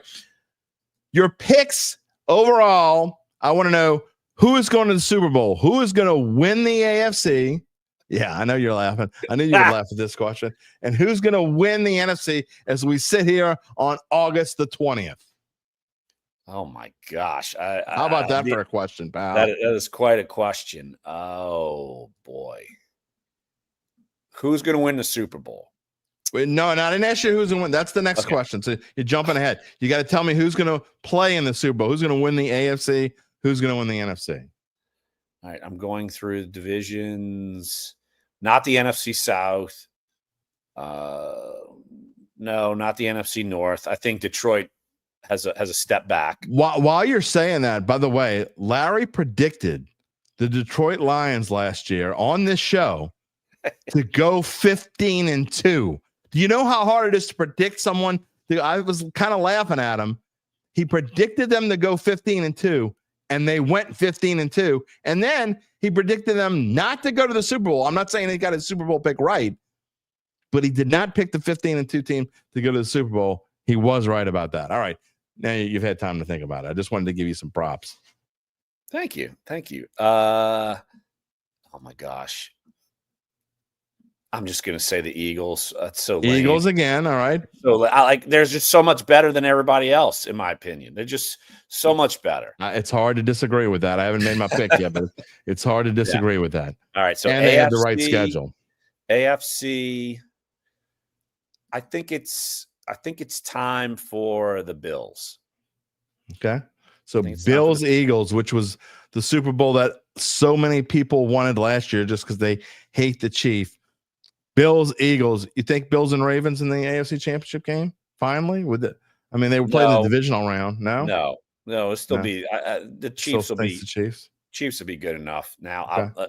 your picks overall. I want to know who is going to the Super Bowl. Who is going to win the AFC? Yeah, I know you're laughing. I knew you would laugh at this question. And who's going to win the NFC as we sit here on August the 20th? Oh, my gosh. How about that for a question, pal? That is quite a question. Oh, boy. Who's going to win the Super Bowl? Wait, no, I didn't ask you who's going to win. That's the next question. So you're jumping ahead. You got to tell me who's going to play in the Super Bowl. Who's going to win the AFC? Who's going to win the NFC? All right, I'm going through the divisions. Not the NFC South. No, not the NFC North. I think Detroit has a step back. While you're saying that, by the way, Larry predicted the Detroit Lions last year on this show to go 15-2. Do you know how hard it is to predict someone? I was kind of laughing at him. He predicted them to go 15-2. And they went 15-2. And then he predicted them not to go to the Super Bowl. I'm not saying he got his Super Bowl pick right, but he did not pick the 15-2 team to go to the Super Bowl. He was right about that. All right. Now you've had time to think about it. I just wanted to give you some props. Thank you. Oh, my gosh. I'm just going to say the Eagles. That's so lame. Eagles again. All right. So there's just so much better than everybody else, in my opinion. They're just so much better. It's hard to disagree with that. I haven't made my pick yet, but it's hard to disagree with that. All right. So and they have the right schedule. AFC. I think it's time for the Bills. Okay. So Bills Eagles, which was the Super Bowl that so many people wanted last year just because they hate the Chief. Bills, Eagles. You think Bills and Ravens in the AFC Championship game? Finally, they were playing the divisional round. No, it'll still be the Chiefs. Chiefs will be good enough. Now, okay.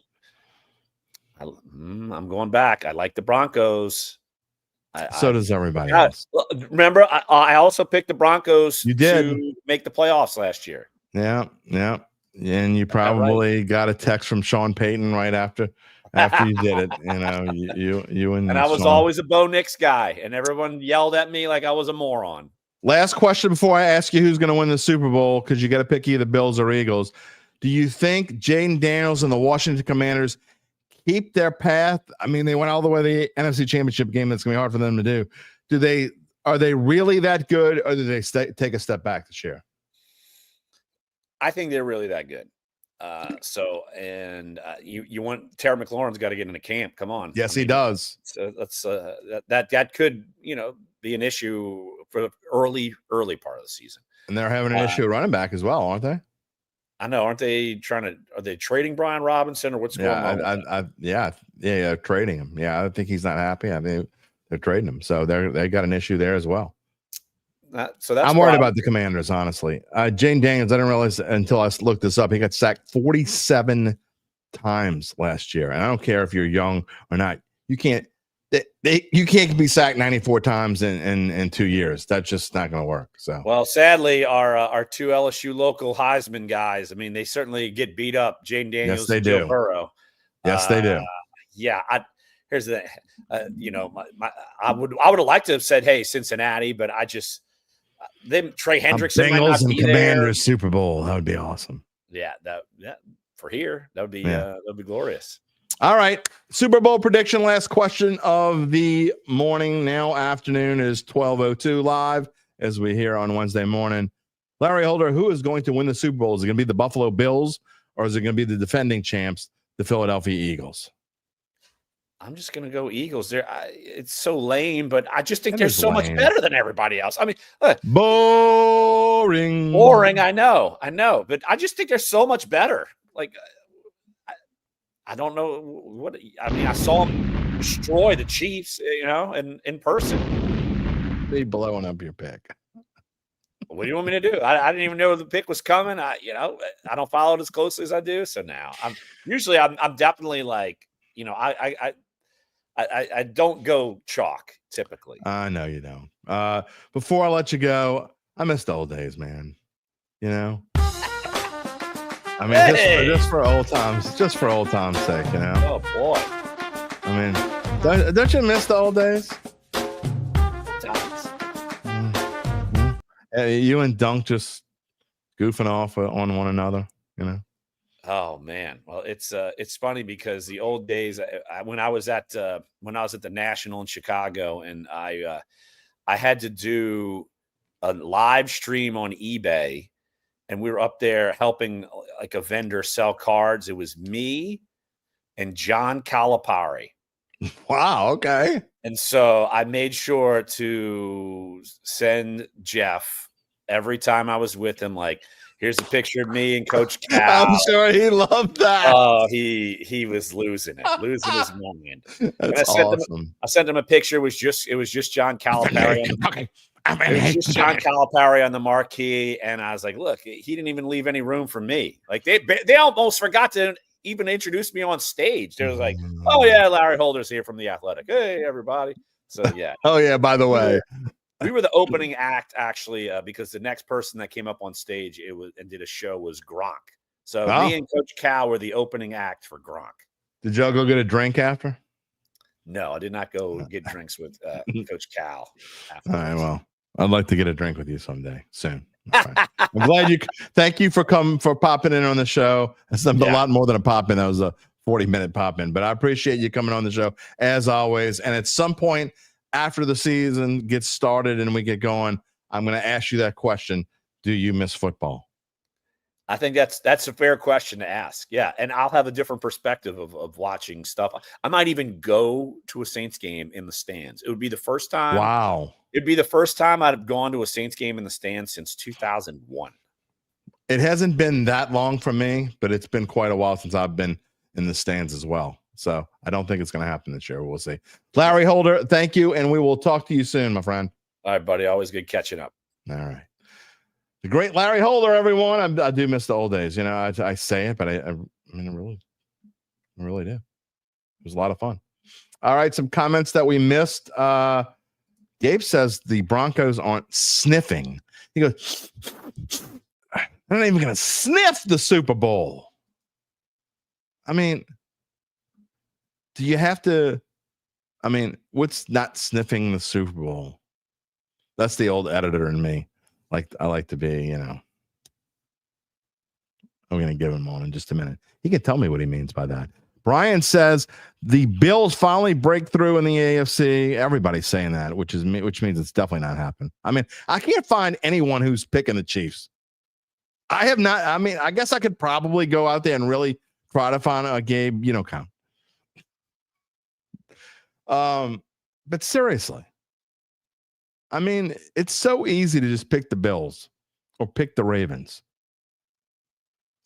I'm going back. I like the Broncos. So does everybody else. Remember, I also picked the Broncos. You did to make the playoffs last year. Yeah. And you probably got a text from Sean Payton right after after you did it. You and I was Sean. always a Bo Nix guy, and everyone yelled at me like I was a moron. Last question before I ask you who's going to win the Super Bowl, because you got to pick either Bills or Eagles. Do you think Jaden Daniels and the Washington Commanders keep their path? I mean, they went all the way to the NFC Championship game. That's going to be hard for them to do. Are they really that good, or do they take a step back this year? I think they're really that good. You want Terry McLaurin's got to get into camp. Come on. Yes, he does. So that could, be an issue for the early part of the season. And they're having an issue at running back as well, aren't they? I know. Aren't they are they trading Brian Robinson, or what's going on? Yeah, trading him. Yeah, I think he's not happy. I mean, they're trading him. So they got an issue there as well. I'm worried about the Commanders, honestly. Jane Daniels, I didn't realize until I looked this up, he got sacked 47 times last year. And I don't care if you're young or not. You can't be sacked 94 times in 2 years. That's just not going to work. So, well, sadly, our two LSU local Heisman guys, I mean, they certainly get beat up. Jane Daniels, yes, they and do. Joe Burrow. Yes, they do. Yeah, here's the, I would have liked to have said, hey, Cincinnati, but I just. Trey Hendrickson, Bengals and Commanders Super Bowl. That would be awesome. Yeah, for here, that would be glorious. All right, Super Bowl prediction. Last question of the morning. Now afternoon is 12:02 live as we hear on Wednesday morning. Larry Holder, who is going to win the Super Bowl? Is it going to be the Buffalo Bills, or is it going to be the defending champs, the Philadelphia Eagles? I'm just going to go Eagles. It's so lame, but I just think they're so much better than everybody else. I mean, look, boring. I know, but I just think they're so much better. Like, I don't know what. I mean, I saw them destroy the Chiefs, in person. They blowing up your pick. What do you want me to do? I didn't even know the pick was coming. I don't follow it as closely as I do. So now I'm definitely like, I don't go chalk typically. I know you don't. Before I let you go, I miss the old days, man. I mean, just for old times sake, Oh boy. I mean, don't you miss the old days? You and Dunk just goofing off on one another, Oh man, well it's funny because the old days when I was at the National in Chicago, and I had to do a live stream on eBay, and we were up there helping like a vendor sell cards. It was me and John Calipari. Wow. Okay. And so I made sure to send Jeff every time I was with him, like, here's a picture of me and Coach Cal. I'm sure he loved that. Oh, he was losing his mind. That's awesome. I sent him a picture. It was just John Calipari. It was just John Calipari on the marquee, and I was like, look, he didn't even leave any room for me. Like they almost forgot to even introduce me on stage. They was like, oh yeah, Larry Holder's here from The Athletic. Hey everybody. So yeah. Oh yeah. By the way, we were the opening act actually, because the next person that came up on stage and did a show was Gronk. So me and Coach Cal were the opening act for Gronk. Did y'all go get a drink after? No, I did not go get drinks with Coach Cal. All right. Well, I'd like to get a drink with you someday soon. Right. I'm glad thank you for popping in on the show. It's a lot more than a pop in. That was a 40-minute pop in, but I appreciate you coming on the show as always. And at some point after the season gets started and we get going, I'm going to ask you that question. Do you miss football? I think that's a fair question to ask. Yeah. And I'll have a different perspective of watching stuff. I might even go to a Saints game in the stands. It would be the first time. Wow. It'd be the first time I'd have gone to a Saints game in the stands since 2001. It hasn't been that long for me, but it's been quite a while since I've been in the stands as well. So I don't think it's going to happen this year. We'll see. Larry Holder, thank you. And we will talk to you soon, my friend. All right, buddy. Always good catching up. All right. The great Larry Holder, everyone. I do miss the old days. I say it, but I really do. It was a lot of fun. All right. Some comments that we missed. Gabe says the Broncos aren't sniffing. He goes, they're not even going to sniff the Super Bowl. I mean, do you have to? I mean, what's not sniffing the Super Bowl? That's the old editor in me. I like to be, I'm going to give him one in just a minute. He can tell me what he means by that. Brian says the Bills finally break through in the AFC. Everybody's saying that, which means it's definitely not happened. I mean, I can't find anyone who's picking the Chiefs. I have not. I mean, I guess I could probably go out there and really try to find a Gabe, count. But seriously, I mean, it's so easy to just pick the Bills or pick the Ravens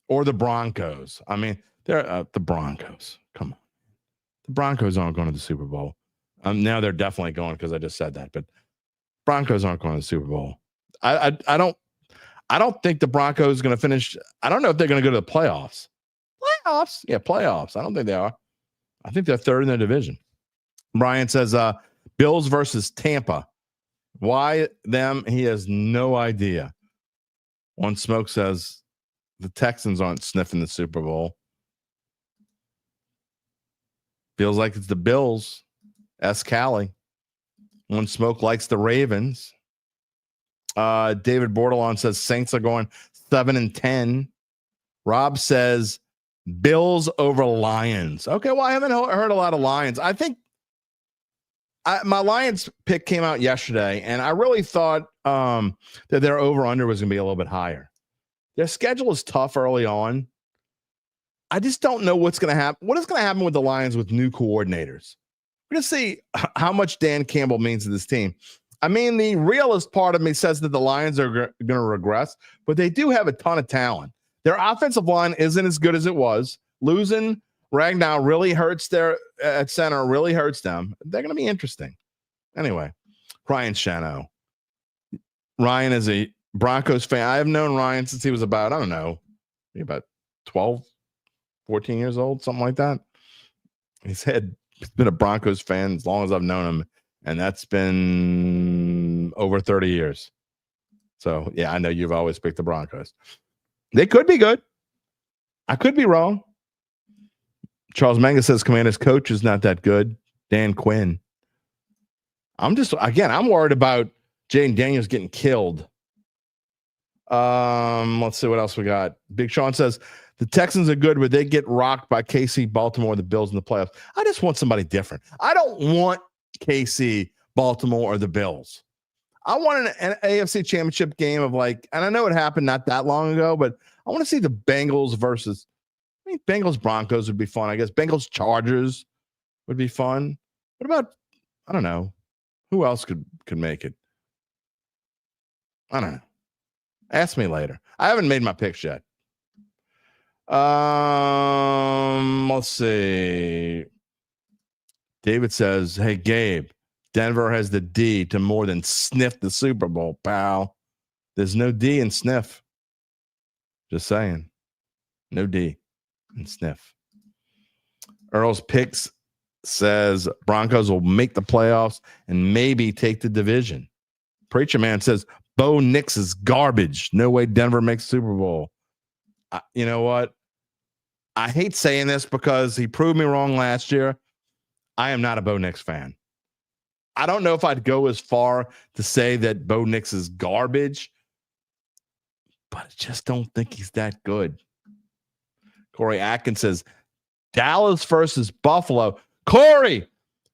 or the Broncos. I mean, they're the Broncos. Come on. The Broncos aren't going to the Super Bowl. Now they're definitely going because I just said that, but Broncos aren't going to the Super Bowl. I don't think the Broncos are going to finish. I don't know if they're going to go to the playoffs. Playoffs? Yeah, playoffs. I don't think they are. I think they're third in their division. Brian says, Bills versus Tampa. Why them? He has no idea. One Smoke says the Texans aren't sniffing the Super Bowl. Feels like it's the Bills. S. Callie. One Smoke likes the Ravens. David Bordelon says Saints are going 7-10. Rob says Bills over Lions. Okay, well, I haven't heard a lot of Lions. I think my Lions pick came out yesterday, and I really thought that their over-under was going to be a little bit higher. Their schedule is tough early on. I just don't know what's going to happen. What is going to happen with the Lions with new coordinators? We're going to see how much Dan Campbell means to this team. I mean, the realist part of me says that the Lions are going to regress, but they do have a ton of talent. Their offensive line isn't as good as it was. Losing Ragnow really hurts at center, really hurts them. They're going to be interesting. Anyway, Ryan Shano. Ryan is a Broncos fan. I have known Ryan since he was about, I don't know, about 12, 14 years old, something like that. He's been a Broncos fan as long as I've known him, and that's been over 30 years. So, yeah, I know you've always picked the Broncos. They could be good. I could be wrong. Charles Manga says Commanders coach is not that good. Dan Quinn. I'm worried about Jaden Daniels getting killed. Let's see what else we got. Big Sean says the Texans are good, but they get rocked by KC, Baltimore, the Bills in the playoffs. I just want somebody different. I don't want KC, Baltimore, or the Bills. I want an AFC championship game of and I know it happened not that long ago, but I want to see the Bengals versus, Bengals Broncos would be fun. I guess Bengals Chargers would be fun. What about, I don't know, who else could make it? I don't know. Ask me later. I haven't made my picks yet. Let's see. David says, hey, Gabe, Denver has the D to more than sniff the Super Bowl, pal. There's no D in sniff. Just saying. No D in sniff. Earl's Picks says Broncos will make the playoffs and maybe take the division. Preacher Man says Bo Nix is garbage. No way Denver makes Super Bowl. You know what? I hate saying this because he proved me wrong last year. I am not a Bo Nix fan. I don't know if I'd go as far to say that Bo Nix is garbage, but I just don't think he's that good. Corey Atkins says, Dallas versus Buffalo. Corey,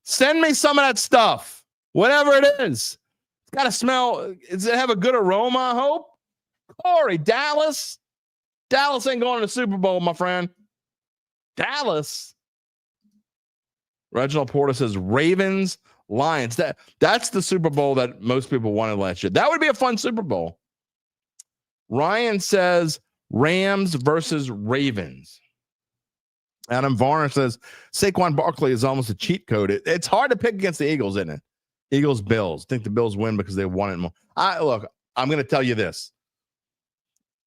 send me some of that stuff. Whatever it is. It's got to smell. Does it have a good aroma, I hope? Corey, Dallas. Dallas ain't going to the Super Bowl, my friend. Dallas. Reginald Porter says Ravens, Lions. That's the Super Bowl that most people wanted last year. That would be a fun Super Bowl. Ryan says Rams versus Ravens. Adam Varner says Saquon Barkley is almost a cheat code. It's hard to pick against the Eagles, isn't it? Eagles, Bills. I think the Bills win because they won it more. Look, I'm going to tell you this.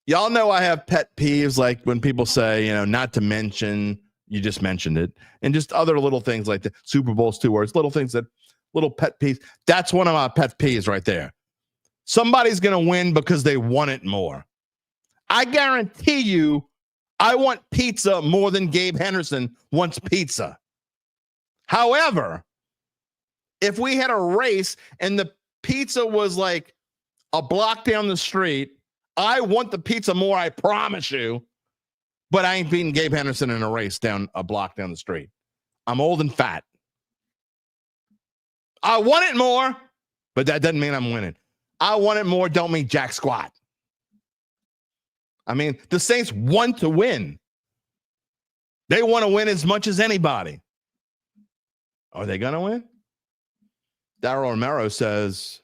Y'all know I have pet peeves like when people say, not to mention, you just mentioned it, and just other little things like the Super Bowl's 2 words, little things little pet peeves. That's one of my pet peeves right there. Somebody's going to win because they want it more. I guarantee you, I want pizza more than Gabe Henderson wants pizza. However, if we had a race and the pizza was like a block down the street, I want the pizza more, I promise you. But I ain't beating Gabe Henderson in a race down a block down the street. I'm old and fat. I want it more, but that doesn't mean I'm winning. I want it more, don't mean jack squat. I mean, the Saints want to win. They want to win as much as anybody. Are they going to win? Daryl Romero says,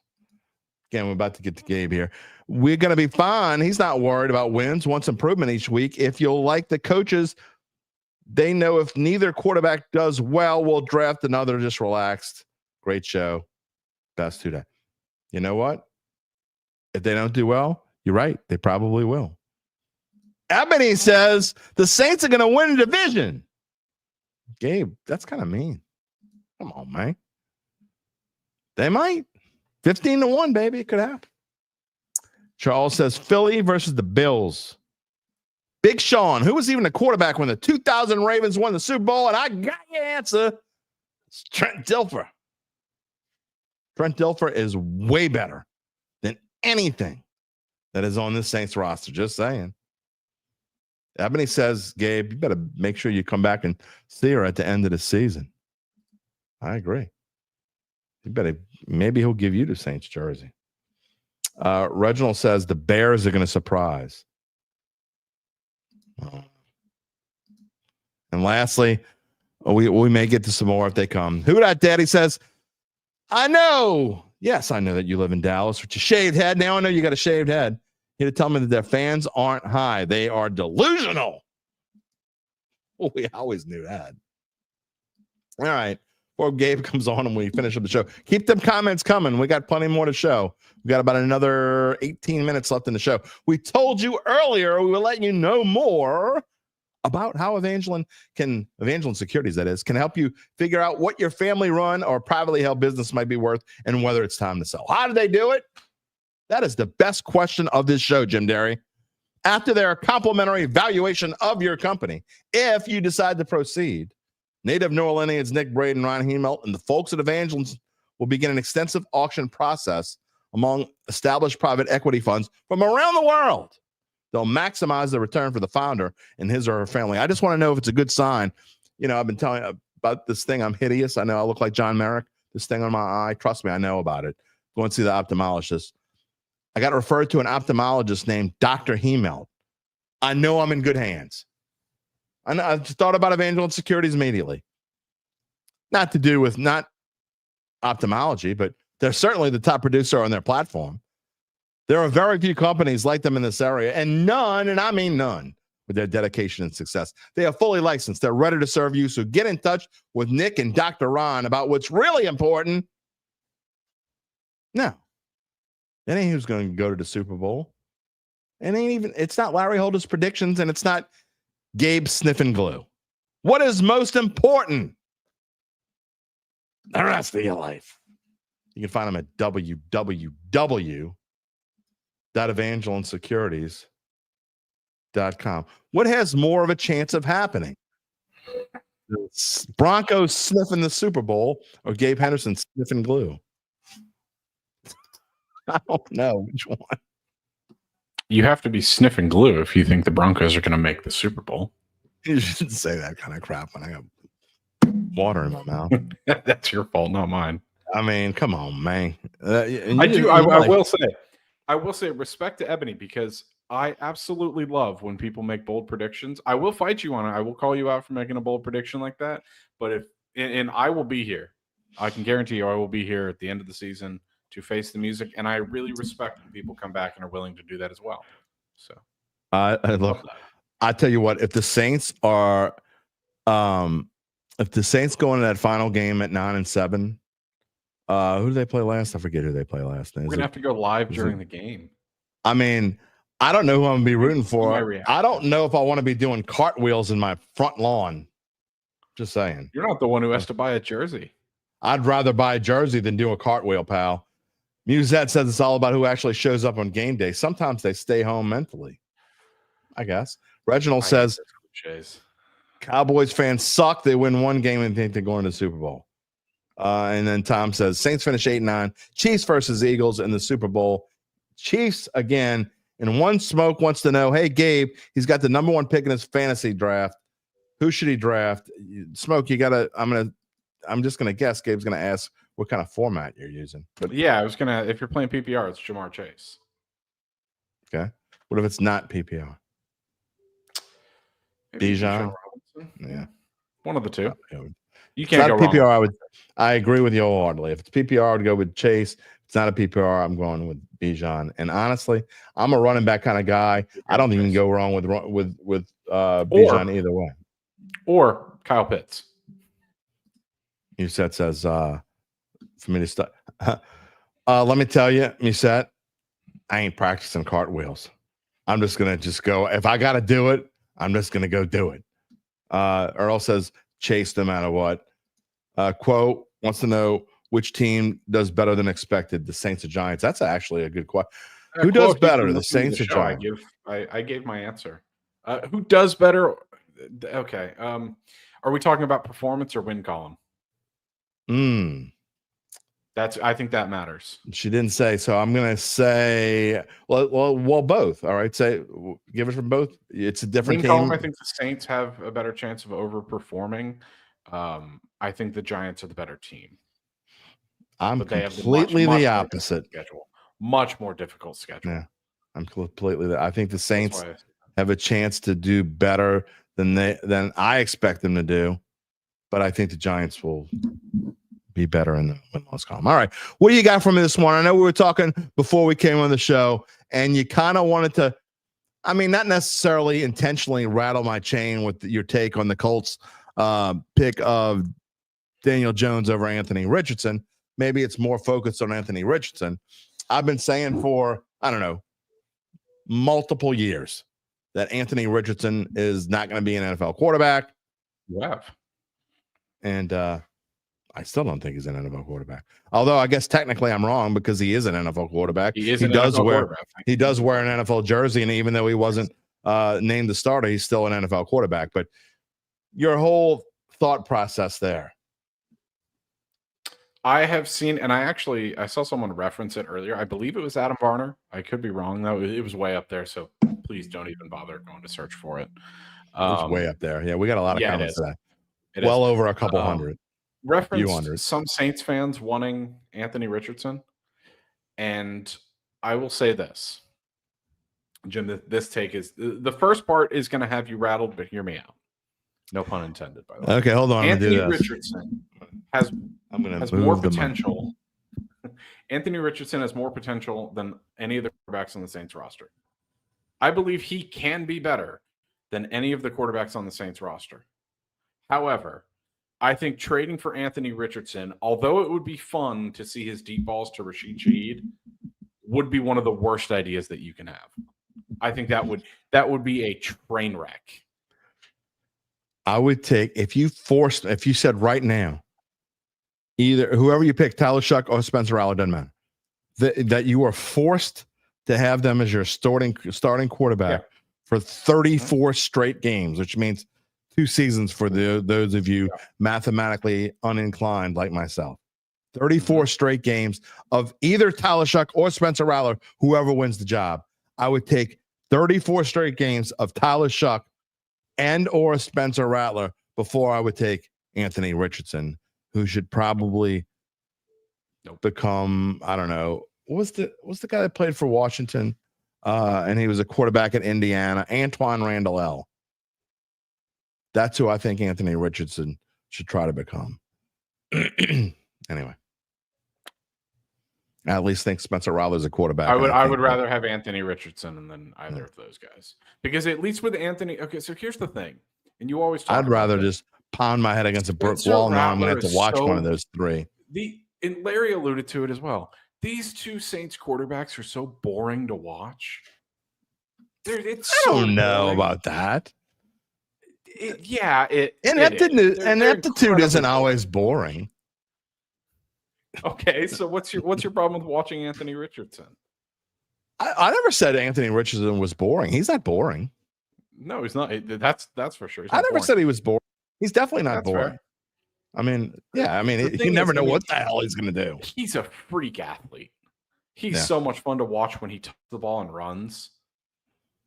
again, we're about to get to Gabe here. We're going to be fine. He's not worried about wins, wants improvement each week. If you'll like the coaches, they know if neither quarterback does well, we'll draft another. Just relaxed. Great show. Best today. You know what? If they don't do well, you're right. They probably will. Ebony says the Saints are going to win the division. Gabe, that's kind of mean. Come on, man. They might. 15-1, baby. It could happen. Charles says Philly versus the Bills. Big Sean, who was even the quarterback when the 2000 Ravens won the Super Bowl? And I got your answer. It's Trent Dilfer. Trent Dilfer is way better than anything that is on this Saints roster. Just saying. Ebony says, Gabe, you better make sure you come back and see her at the end of the season. I agree. You better, maybe he'll give you the Saints jersey. Reginald says the Bears are going to surprise. And lastly, we may get to some more if they come. Who that daddy says, I know. Yes, I know that you live in Dallas with your shaved head. Now I know you got a shaved head. Here to tell me that their fans aren't high. They are delusional. Well, we always knew that. All right. Before Gabe comes on and we finish up the show, keep them comments coming. We got plenty more to show. We got about another 18 minutes left in the show. We told you earlier we were letting you know more about how Evangeline Securities, that is, can help you figure out what your family run or privately held business might be worth and whether it's time to sell. How do they do it? That is the best question of this show, Jim Derry. After their complimentary valuation of your company, if you decide to proceed, native New Orleanians Nick Braden, Ron Hemelt, and the folks at Evangeline will begin an extensive auction process among established private equity funds from around the world. They'll maximize the return for the founder and his or her family. I just want to know if it's a good sign. You know, I've been telling you about this thing. I'm hideous. I know I look like John Merrick. This thing on my eye. Trust me, I know about it. Go and see the ophthalmologist. I got referred to an ophthalmologist named Dr. Hemelt. I know I'm in good hands. I just thought about Evangeline Securities immediately. Not to do with not ophthalmology, but they're certainly the top producer on their platform. There are very few companies like them in this area, and none, and I mean none, with their dedication and success. They are fully licensed. They're ready to serve you. So get in touch with Nick and Dr. Ron about what's really important. No, it ain't who's going to go to the Super Bowl. It's not Larry Holder's predictions, and it's not Gabe sniffing glue. What is most important? The rest of your life. You can find them at www.evangelinesecurities.com. What has more of a chance of happening? The Broncos sniffing the Super Bowl or Gabe Henderson sniffing glue? I don't know which one. You have to be sniffing glue if you think the Broncos are going to make the Super Bowl. You shouldn't say that kind of crap when I got water in my mouth. That's your fault, not mine. I mean, come on, man. I will say respect to Ebony, because I absolutely love when people make bold predictions. I will fight you on it. I will call you out for making a bold prediction like that. But I will be here. I can guarantee you I will be here at the end of the season to face the music. And I really respect when people come back and are willing to do that as well. So look, I tell you what, if the Saints are if the Saints go into that final game at 9-7, who did they play last? I forget who they play last. We're gonna have to go live during the game. I mean, I don't know who I'm gonna be rooting for. I don't know if I want to be doing cartwheels in my front lawn. Just saying. You're not the one who has to buy a jersey. I'd rather buy a jersey than do a cartwheel, pal. Musette says it's all about who actually shows up on game day. Sometimes they stay home mentally, I guess. Reginald says, Cowboys fans suck. They win one game and think they're going to the Super Bowl. And then Tom says Saints finish 8-9. Chiefs versus Eagles in the Super Bowl. Chiefs again. And One Smoke wants to know, hey Gabe, he's got the number 1 pick in his fantasy draft. Who should he draft? Smoke, you gotta. I'm just gonna guess. Gabe's gonna ask what kind of format you're using. But yeah, I was gonna. If you're playing PPR, it's Jamar Chase. Okay. What if it's not PPR? Bijan. Yeah. One of the two. You It's can't not go PPR. wrong. I agree with you wholeheartedly. If it's PPR, I would go with Chase. If it's not a PPR, I'm going with Bijan. And honestly, I'm a running back kind of guy. I don't even go wrong with Bijan either way. Or Kyle Pitts. Musette says for me to start. Let me tell you, Musette, I ain't practicing cartwheels. I'm just gonna go. If I gotta do it, I'm just gonna go do it. Earl says Chase no matter what. Quote wants to know which team does better than expected, the Saints or Giants. That's actually a good question. Who does better, the Saints or Giants? I gave my answer. Who does better? Okay. Are we talking about performance or win column? I think that matters. She didn't say, so I'm gonna say well both. All right, say give it from both. It's a different win team. Column, I think the Saints have a better chance of overperforming. I think the Giants are the better team. I'm completely the opposite. Schedule. Much more difficult schedule. Yeah, I'm completely. I think the Saints have a chance to do better than I expect them to do, but I think the Giants will be better in the win-loss column. All right, what do you got from me this morning? I know we were talking before we came on the show, and you kind of wanted to, not necessarily intentionally rattle my chain with your take on the Colts pick of Daniel Jones over Anthony Richardson. Maybe it's more focused on Anthony Richardson. I've been saying for, multiple years that Anthony Richardson is not going to be an NFL quarterback. You have. And I still don't think he's an NFL quarterback. Although I guess technically I'm wrong because he is an NFL quarterback. He does wear an NFL jersey, and even though he wasn't named the starter, he's still an NFL quarterback. But your whole thought process there. I have seen, and I saw someone reference it earlier. I believe it was Adam Varner. I could be wrong, though. It was way up there, so please don't even bother going to search for it. It's way up there. Yeah, we got a lot of comments today. Well over a couple hundred. Referenced some Saints fans wanting Anthony Richardson, and I will say this, Jim. This take is the first part is going to have you rattled, but hear me out. No pun intended, by the way. Okay, hold on. Anthony Richardson has more potential. Anthony Richardson has more potential than any of the quarterbacks on the Saints roster. I believe he can be better than any of the quarterbacks on the Saints roster. However, I think trading for Anthony Richardson, although it would be fun to see his deep balls to Rashid Shaheed, would be one of the worst ideas that you can have. I think that would be a train wreck. I would take, if you said right now, either whoever you pick, Tyler Shough or Spencer Rattler, doesn't matter, that you are forced to have them as your starting quarterback for 34 straight games, which means 2 seasons for those of you mathematically uninclined like myself. 34 straight games of either Tyler Shough or Spencer Rattler, whoever wins the job. I would take 34 straight games of Tyler Shough and or Spencer Rattler before I would take Anthony Richardson, who should probably become, I don't know, what's the guy that played for Washington and he was a quarterback at Indiana, Antoine Randall L. That's who I think Anthony Richardson should try to become. Anyway. I at least think Spencer Rattler is a quarterback. I would rather have Anthony Richardson than either of those guys. Because at least with Anthony, okay, so here's the thing. And you always talk I'd rather just pound my head against a brick wall. Now I'm going to have to watch one of those three. And Larry alluded to it as well. These 2 Saints quarterbacks are so boring to watch. I don't know about that. Aptitude isn't always boring. Okay, so what's your problem with watching Anthony Richardson? I never said Anthony Richardson was boring. He's not boring. No, he's not. That's for sure. I never said he was boring. He's definitely not That's boring. fair. I mean, yeah. I mean, The you never thing is, know what the hell he's going to do. He's a freak athlete. He's so much fun to watch when he touches the ball and runs.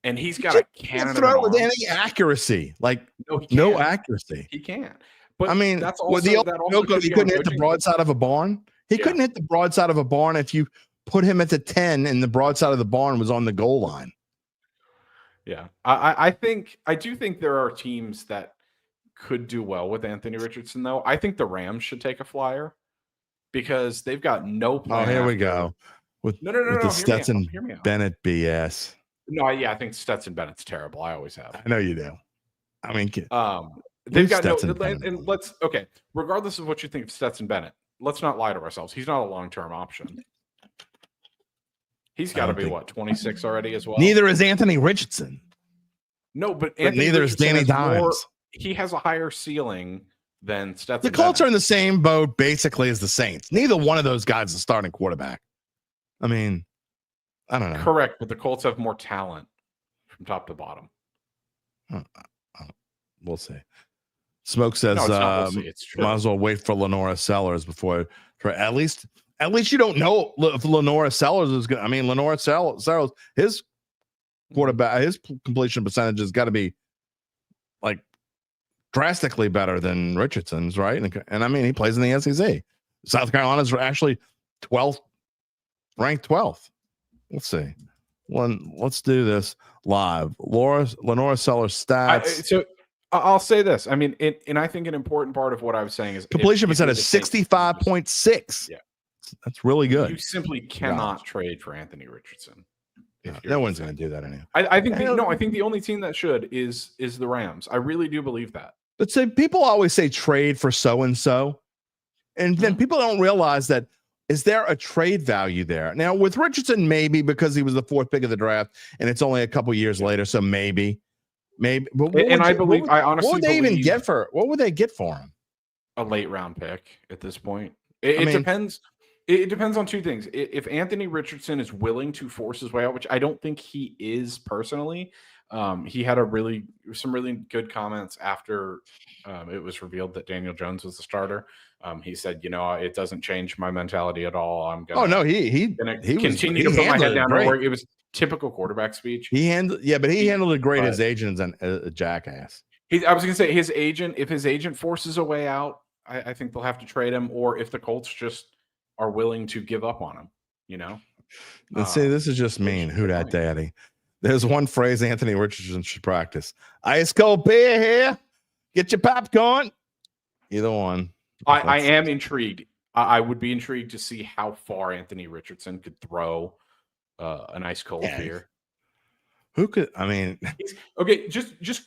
And he's got a cannon of an arm. With any accuracy. Like, no, no accuracy. He can't. But I mean, that's also, he couldn't hit the broadside of a barn. He couldn't hit the broadside of a barn if you put him at the 10 and the broadside of the barn was on the goal line. Yeah. I do think there are teams that could do well with Anthony Richardson, though. I think the Rams should take a flyer because they've got no plan. Oh, here we go. With the Stetson Bennett BS. No, I think Stetson Bennett's terrible. I always have. I know you do. I mean, they've got and let's regardless of what you think of Stetson Bennett, let's not lie to ourselves. He's not a long-term option. He's got to be 26 already as well. Neither is Anthony Richardson. No, but neither is Danny Dimes. He has a higher ceiling than Stetson. The Colts are in the same boat basically as the Saints. Neither one of those guys is a starting quarterback. I mean, I don't know. Correct, but the Colts have more talent from top to bottom. We'll see. Smoke says, might as well wait for Lenora Sellers before. At least you don't know if Lenora Sellers is going. I mean, Lenora Sellers, his quarterback, his completion percentage has got to be like drastically better than Richardson's, right? And I mean, he plays in the SEC. South Carolina's actually 12th, ranked 12th. Let's see. Let's do this live. Lenora Sellers stats. I'll say this. I mean, and I think an important part of what I was saying is completion percentage 65.6. Yeah, that's really good. You simply cannot trade for Anthony Richardson. No one's going to do that anyway. I think the only team that should is the Rams. I really do believe that. But people always say trade for so and so, and then people don't realize that. Is there a trade value there? Now, with Richardson, maybe because he was the 4th pick of the draft and it's only a couple years later. So maybe. But what would they get for him? A late round pick at this point. It depends. It depends on two things. If Anthony Richardson is willing to force his way out, which I don't think he is personally. He had some really good comments after it was revealed that Daniel Jones was the starter. He said, it doesn't change my mentality at all. I'm gonna. He continue to put my head down and work. It was typical quarterback speech. He handled it great. His agent's a jackass. I was gonna say his agent. If his agent forces a way out, I think they'll have to trade him. Or if the Colts just are willing to give up on him, Let's see. This is just mean. Who dat daddy? There's one phrase Anthony Richardson should practice. Ice cold beer here. Get your popcorn. Either one. I am intrigued. I would be intrigued to see how far Anthony Richardson could throw an ice cold beer. Who could? I mean, okay. Just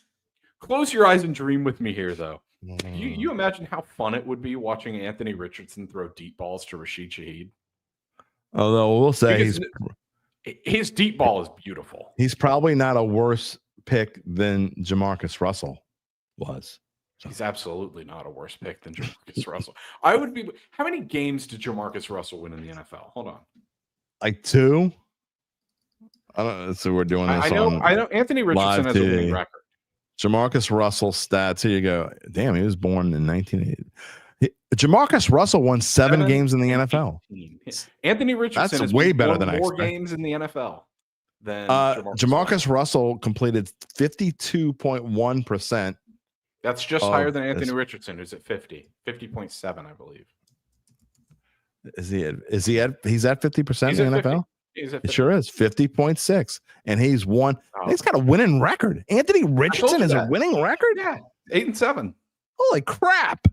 close your eyes and dream with me here, though. You imagine how fun it would be watching Anthony Richardson throw deep balls to Rashid Shaheed. Although we'll say his deep ball is beautiful. He's probably not a worse pick than Jamarcus Russell was. He's absolutely not a worse pick than Jamarcus Russell. I would be. How many games did Jamarcus Russell win in the NFL? Hold on. Like 2. I don't know. So we're doing this. I know. Anthony Richardson has a winning record. Jamarcus Russell stats. Here you go. Damn, he was born in 1980. Jamarcus Russell won 7 games in the NFL. Anthony Richardson that's way better than more games in the NFL than Jamarcus Russell completed 52.1%. That's just higher than Anthony Richardson, who's at 50.7, I believe. He's at 50% in the NFL? It sure is 50.6. And he's won. He's got a winning record. Anthony Richardson has a winning record? Yeah. 8-7. Holy crap.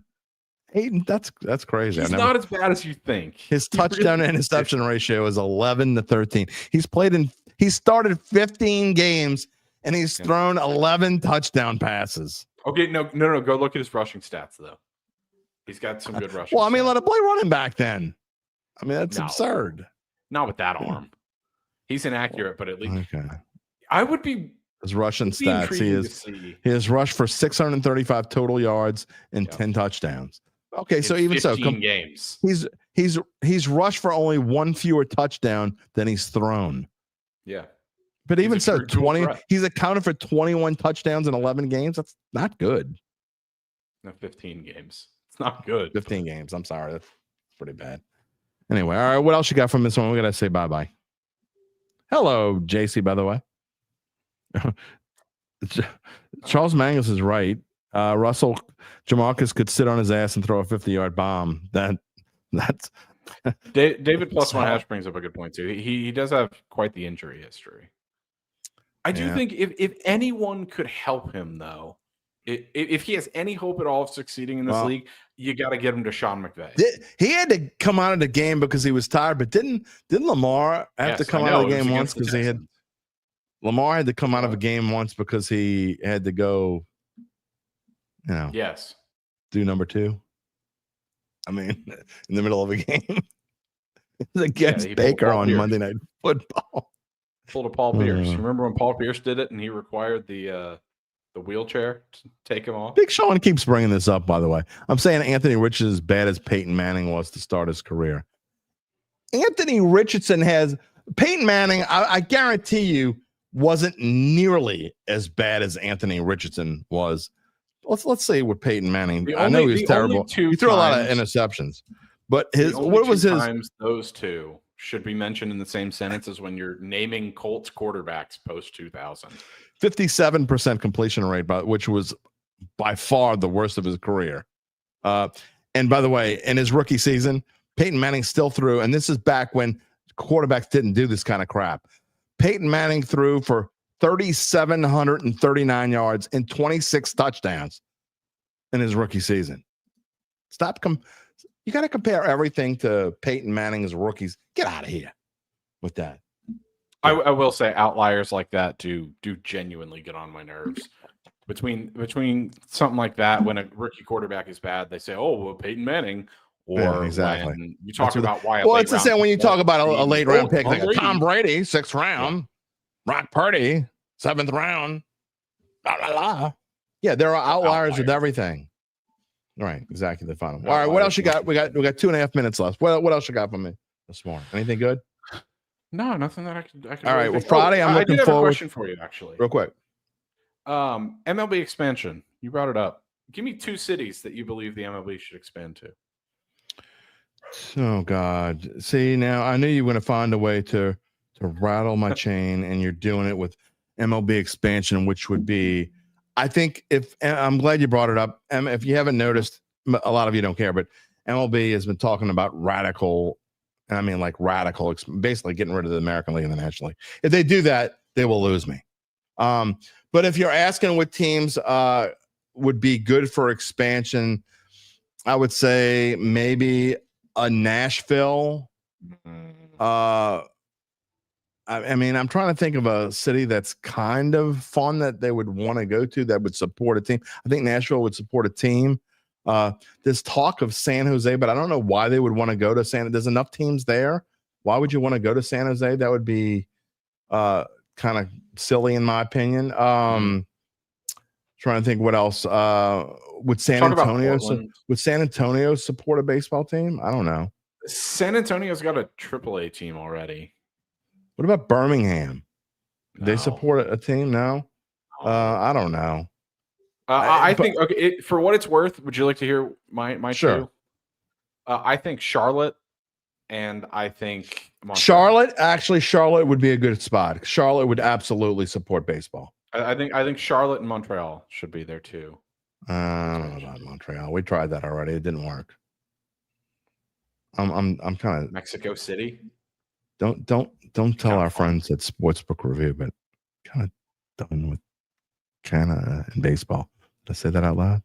That's crazy. He's not as bad as you think. His touchdown to interception ratio is 11-13. He's started 15 games and he's thrown 11 touchdown passes. Okay, no. Go look at his rushing stats, though. He's got some good rushing. Well, I mean, let him play running back then. I mean, that's absurd. Not with that arm. He's inaccurate, but at least okay. I would be. His rushing stats. He has rushed for 635 total yards and 10 touchdowns. Okay, so even 15 games. He's rushed for only 1 fewer touchdown than he's thrown. Yeah. But even so, true dual threat. he's accounted for 21 touchdowns in 11 games. That's not good. No, 15 games. It's not good. 15 games. I'm sorry. That's pretty bad. Anyway, all right. What else you got from this one? We got to say bye-bye. Hello, JC, by the way. Charles Mangus is right. Russell Jamarcus could sit on his ass and throw a 50-yard bomb. That's David plus one hash brings up a good point too. He does have quite the injury history. I do think if anyone could help him though, if he has any hope at all of succeeding in this league, you got to get him to Sean McVay. He had to come out of the game because he was tired, but didn't Lamar have to come out of the game once because Lamar had to come out of a game once because he had to go, do number 2. I mean, in the middle of a game against Baker on Monday Night Football. Pulled a Paul Pierce. You remember when Paul Pierce did it and he required the wheelchair to take him off? Big Sean keeps bringing this up, by the way. I'm saying Anthony Richardson is as bad as Peyton Manning was to start his career. Anthony Richardson Peyton Manning, I guarantee you, wasn't nearly as bad as Anthony Richardson was. Let's say with Peyton Manning. I know he was terrible. He threw a lot of interceptions. But those two should be mentioned in the same sentence as when you're naming Colts quarterbacks post 2000. 57% completion rate, which was by far the worst of his career. And by the way, in his rookie season, Peyton Manning still threw, and this is back when quarterbacks didn't do this kind of crap. Peyton Manning threw for 3,739 yards and 26 touchdowns in his rookie season. You got to compare everything to Peyton Manning's rookies. Get out of here with that. I will say outliers like that do genuinely get on my nerves. Between something like that, when a rookie quarterback is bad, they say, "Oh, well, Peyton Manning." Or exactly. When you talk about why. Well, it's the same when you talk about a late round pick, like Tom Brady, 6th round, Brock Purdy, 7th round. Blah, blah, blah. Yeah, there are outliers with everything. Right, exactly the final. All right, what else you got? We got 2.5 minutes left. What else you got for me this morning? Anything good? No, nothing that I could. All right, well, Friday, I'm looking forward. I have a question for you, actually, real quick. MLB expansion. You brought it up. Give me 2 cities that you believe the MLB should expand to. Oh God! See, now I knew you were going to find a way to rattle my chain, and you're doing it with MLB expansion, which would be, I think, I'm glad you brought it up. If you haven't noticed, a lot of you don't care, but MLB has been talking about radical, and I mean like radical, basically getting rid of the American League and the National League. If they do that, they will lose me. But if you're asking what teams would be good for expansion, I would say maybe a Nashville. I mean, I'm trying to think of a city that's kind of fun that they would want to go to that would support a team. I think Nashville would support a team. There's talk of San Jose, but I don't know why they would want to go to There's enough teams there. Why would you want to go to San Jose? That would be kind of silly in my opinion. Trying to think what else. Would San Antonio support a baseball team? I don't know. San Antonio's got a AAA team already. What about Birmingham? No. They support a team? No. I don't know. I think for what it's worth, would you like to hear my sure. 2? I think Charlotte, and I think Montreal. Charlotte would be a good spot. Charlotte would absolutely support baseball. I think Charlotte and Montreal should be there too. I don't know about Montreal. We tried that already. It didn't work. I'm kind of Mexico City. Don't tell our friends at Sportsbook Review, but kind of done with Canada and baseball. Did I say that out loud?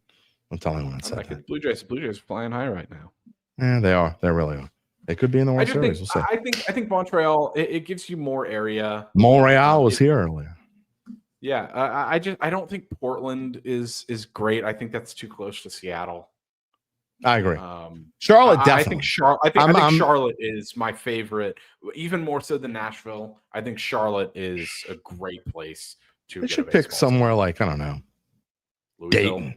I'm telling when I said that. Blue Jays are flying high right now. Yeah, they are. They really are. They could be in the World Series. We'll see. I think Montreal. It gives you more area. Montreal was here earlier. Yeah, I don't think Portland is great. I think that's too close to Seattle. I agree. Charlotte, definitely. I think Charlotte is my favorite, even more so than Nashville. I think Charlotte is a great place to. They should pick somewhere like, I don't know, Louisville.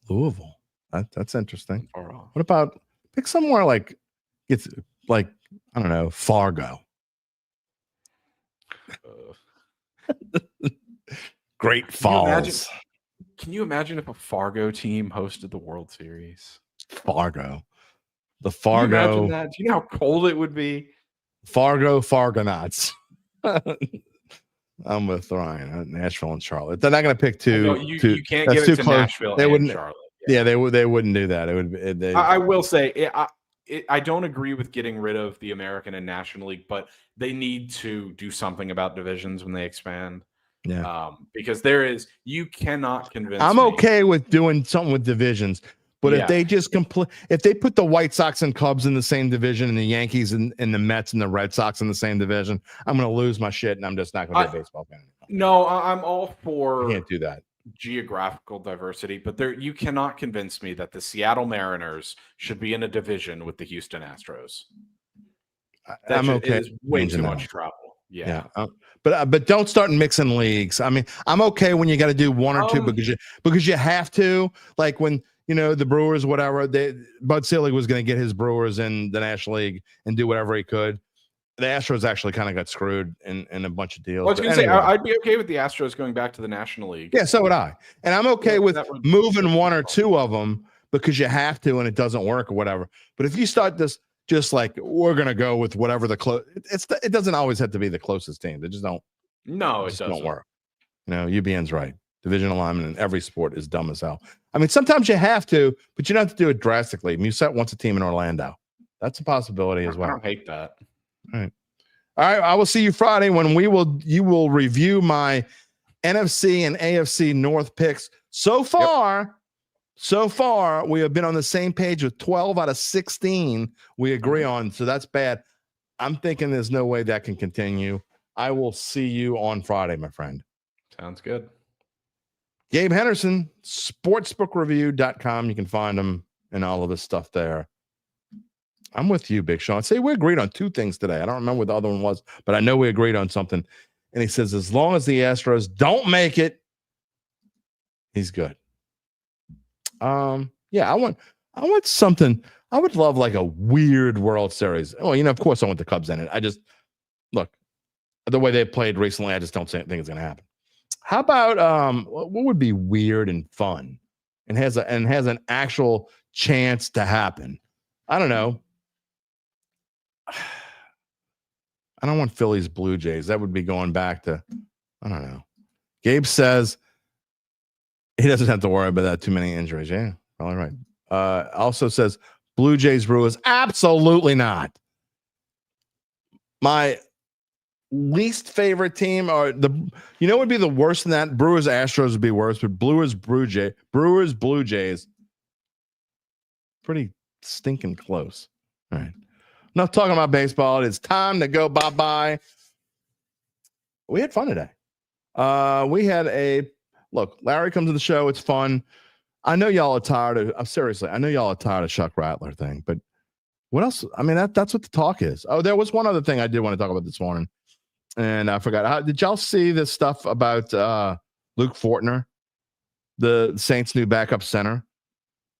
Louisville. That's interesting. What about pick somewhere like it's like, I don't know, Fargo. Great Falls. Can you imagine if a Fargo team hosted the World Series? Fargo. The Can you imagine Fargo. that? Do you know how cold it would be? Fargonauts. I'm with Ryan. Nashville and Charlotte. They're not going to pick two. No, you can't that's give too it to close. Nashville They and wouldn't. Charlotte. Yeah, they wouldn't do that. It would. I will say I don't agree with getting rid of the American and National League, but they need to do something about divisions when they expand. Yeah. Because you cannot convince I'm me. okay with doing something with divisions, but if they just if they put the White Sox and Cubs in the same division and the Yankees and the Mets and the Red Sox in the same division, I'm going to lose my shit and I'm just not going to be a baseball fan anymore. No, I'm all for You can't do that. Geographical diversity, but you cannot convince me that the Seattle Mariners should be in a division with the Houston Astros. I'm okay. It is way too much trouble. Yeah. But don't start mixing leagues. I mean, I'm okay when you got to do one or two because you have to. Like when the Brewers, whatever. Bud Selig was going to get his Brewers in the National League and do whatever he could. The Astros actually kind of got screwed in a bunch of deals. I was going to say I'd be okay with the Astros going back to the National League. Yeah, so would I. And I'm okay with moving one or two of them because you have to and it doesn't work or whatever. But if you start this. Just like we're gonna go with whatever it doesn't always have to be the closest team. They just don't. No, it doesn't work. UBN's right. Division alignment in every sport is dumb as hell. I mean, sometimes you have to, but you don't have to do it drastically. Musette wants a team in Orlando. That's a possibility as well. I don't hate that. All right. I will see you Friday when you will review my NFC and AFC North picks. So far, we have been on the same page with 12 out of 16 we agree on. So that's bad. I'm thinking there's no way that can continue. I will see you on Friday, my friend. Sounds good. Gabe Henderson, sportsbookreview.com. You can find him and all of his stuff there. I'm with you, Big Sean. Say we agreed on two things today. I don't remember what the other one was, but I know we agreed on something. And he says, as long as the Astros don't make it, he's good. I want something. I would love like a weird World Series. Oh, of course I want the Cubs in it. I just look the way they played recently. I just don't think it's going to happen. How about what would be weird and fun and has an actual chance to happen? I don't know. I don't want Phillies Blue Jays. That would be going back to I don't know. Gabe says. He doesn't have to worry about that. Too many injuries. Yeah, probably right. Also says Blue Jays Brewers. Absolutely not. My least favorite team are would be the worst than that. Brewers Astros would be worse, but Brewers Blue Jays. Pretty stinking close. All right. Enough talking about baseball. It's time to go bye-bye. We had fun today. We had Look, Larry comes to the show. It's fun. I know y'all are tired of. Seriously, I know y'all are tired of Chuck Rattler thing. But what else? I mean, that's what the talk is. Oh, there was one other thing I did want to talk about this morning, and I forgot. Did y'all see this stuff about Luke Fortner, the Saints' new backup center?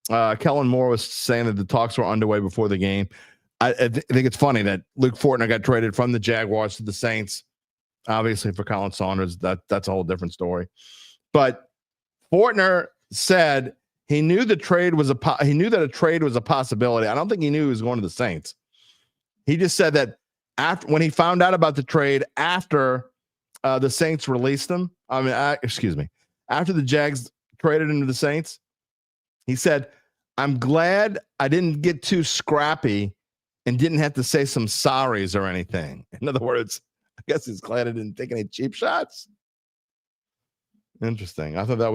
Kellen Moore was saying that the talks were underway before the game. I think it's funny that Luke Fortner got traded from the Jaguars to the Saints, obviously for Colin Saunders. That's a whole different story. But Fortner said he knew that a trade was a possibility. I don't think he knew he was going to the Saints. He just said that when he found out about the trade after the Saints released him. After the Jags traded him to the Saints, he said, "I'm glad I didn't get too scrappy and didn't have to say some sorries or anything." In other words, I guess he's glad I didn't take any cheap shots. Interesting. I thought that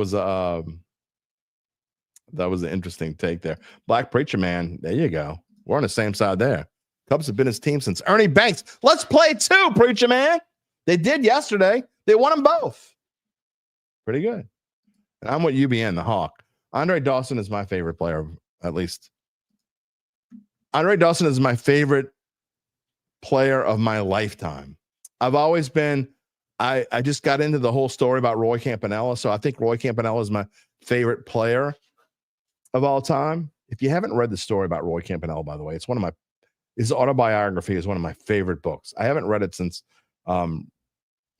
was an interesting take there. Black Preacher Man. There you go. We're on the same side there. Cubs have been his team since Ernie Banks. Let's play two, Preacher Man. They did yesterday. They won them both. Pretty good. And I'm with UBN, the Hawk. Andre Dawson is my favorite player, at least. Andre Dawson is my favorite player of my lifetime. I've always been. I just got into the whole story about Roy Campanella, so I think Roy Campanella is my favorite player of all time. If you haven't read the story about Roy Campanella, by the way, his autobiography is one of my favorite books. I haven't read it since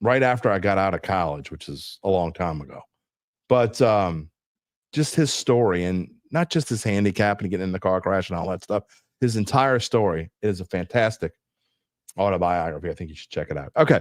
right after I got out of college, which is a long time ago. But just his story, and not just his handicap and getting in the car crash and all that stuff. His entire story is a fantastic autobiography. I think you should check it out. Okay.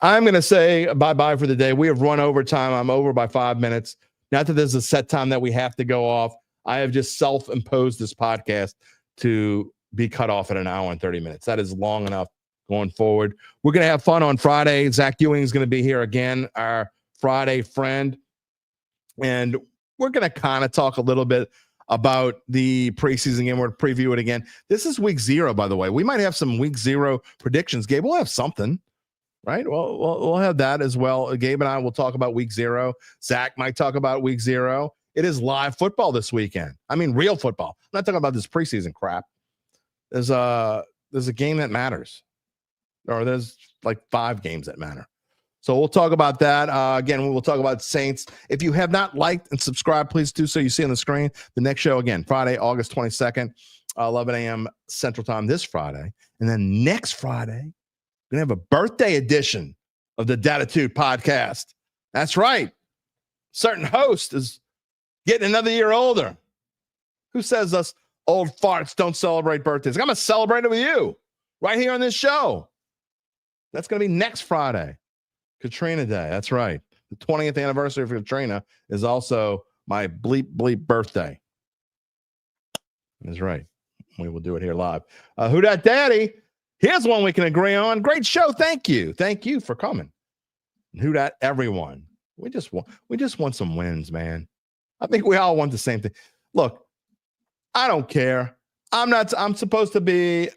I'm going to say bye-bye for the day. We have run over time. I'm over by 5 minutes. Not that there's a set time that we have to go off. I have just self-imposed this podcast to be cut off at an hour and 30 minutes. That is long enough going forward. We're going to have fun on Friday. Zach Ewing is going to be here again, our Friday friend. And we're going to kind of talk a little bit about the preseason game. We're going to preview it again. This is week 0, by the way. We might have some week 0 predictions. Gabe, we'll have something, right? We'll have that as well. Gabe and I will talk about week 0. Zach might talk about week 0. It is live football this weekend. I mean, real football. I'm not talking about this preseason crap. There's a game that matters, or there's like 5 games that matter. So we'll talk about that. Again, we will talk about Saints. If you have not liked and subscribed, please do so. You see on the screen. The next show, again, Friday, August 22nd, 11 a.m. Central Time this Friday. And then next Friday, we're going to have a birthday edition of the Dattitude podcast. That's right. Certain host is getting another year older. Who says us old farts don't celebrate birthdays? I'm going to celebrate it with you right here on this show. That's going to be next Friday. Katrina Day. That's right. The 20th anniversary of Katrina is also my bleep birthday. That's right. We will do it here live. Who Dat Daddy? Here's one we can agree on. Great show. Thank you. Thank you for coming. Who Dat everyone? We just want some wins, man. I think we all want the same thing. Look, I don't care. I'm supposed to be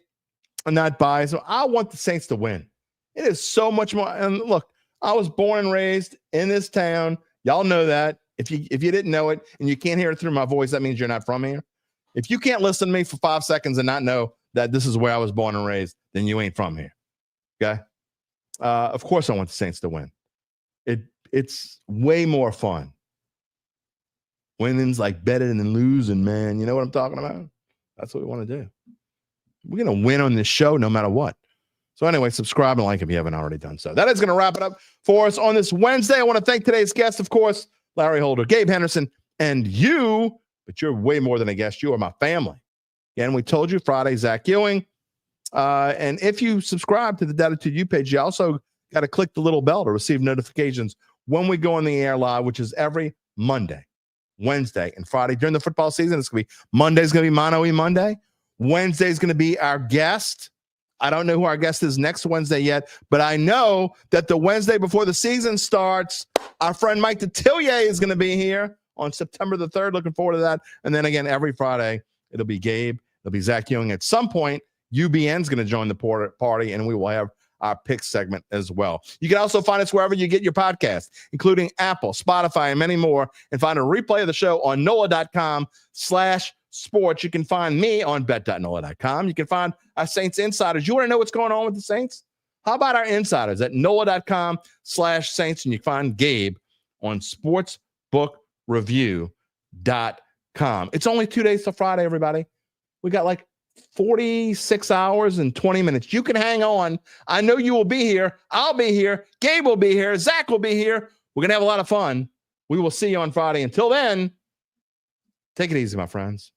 not biased. So I want the Saints to win. It is so much more. And look, I was born and raised in this town. Y'all know that. If you didn't know it and you can't hear it through my voice, that means you're not from here. If you can't listen to me for 5 seconds and not know that this is where I was born and raised, then you ain't from here. Okay? Of course I want the Saints to win. It's way more fun. Winning's like better than losing, man. You know what I'm talking about? That's what we want to do. We're going to win on this show no matter what. So anyway, subscribe and like if you haven't already done so. That is going to wrap it up for us on this Wednesday. I want to thank today's guest, of course, Larry Holder, Gabe Henderson, and you, but you're way more than a guest. You are my family. Again, we told you Friday, Zach Ewing. And if you subscribe to the Dattitude page, you also got to click the little bell to receive notifications when we go on the air live, which is every Monday, Wednesday, and Friday. During the football season, it's going to be Monday's going to be Mono E Monday. Wednesday's going to be our guest. I don't know who our guest is next Wednesday yet, but I know that the Wednesday before the season starts, our friend Mike Detillier is going to be here on September the 3rd. Looking forward to that. And then again, every Friday, it'll be Gabe. It'll be Zach Ewing. At some point, UBN's going to join the party, and we will have our pick segment as well. You can also find us wherever you get your podcast, including Apple, Spotify, and many more, and find a replay of the show on NOLA.com/sports. You can find me on bet.nola.com. You can find our Saints insiders. You want to know what's going on with the Saints? How about our insiders at NOLA.com/Saints? And you can find Gabe on sportsbookreview.com. It's only 2 days till Friday, everybody. We got like 46 hours and 20 minutes. You can hang on. I know you will be here. I'll be here. Gabe will be here. Zach will be here. We're going to have a lot of fun. We will see you on Friday. Until then, take it easy, my friends.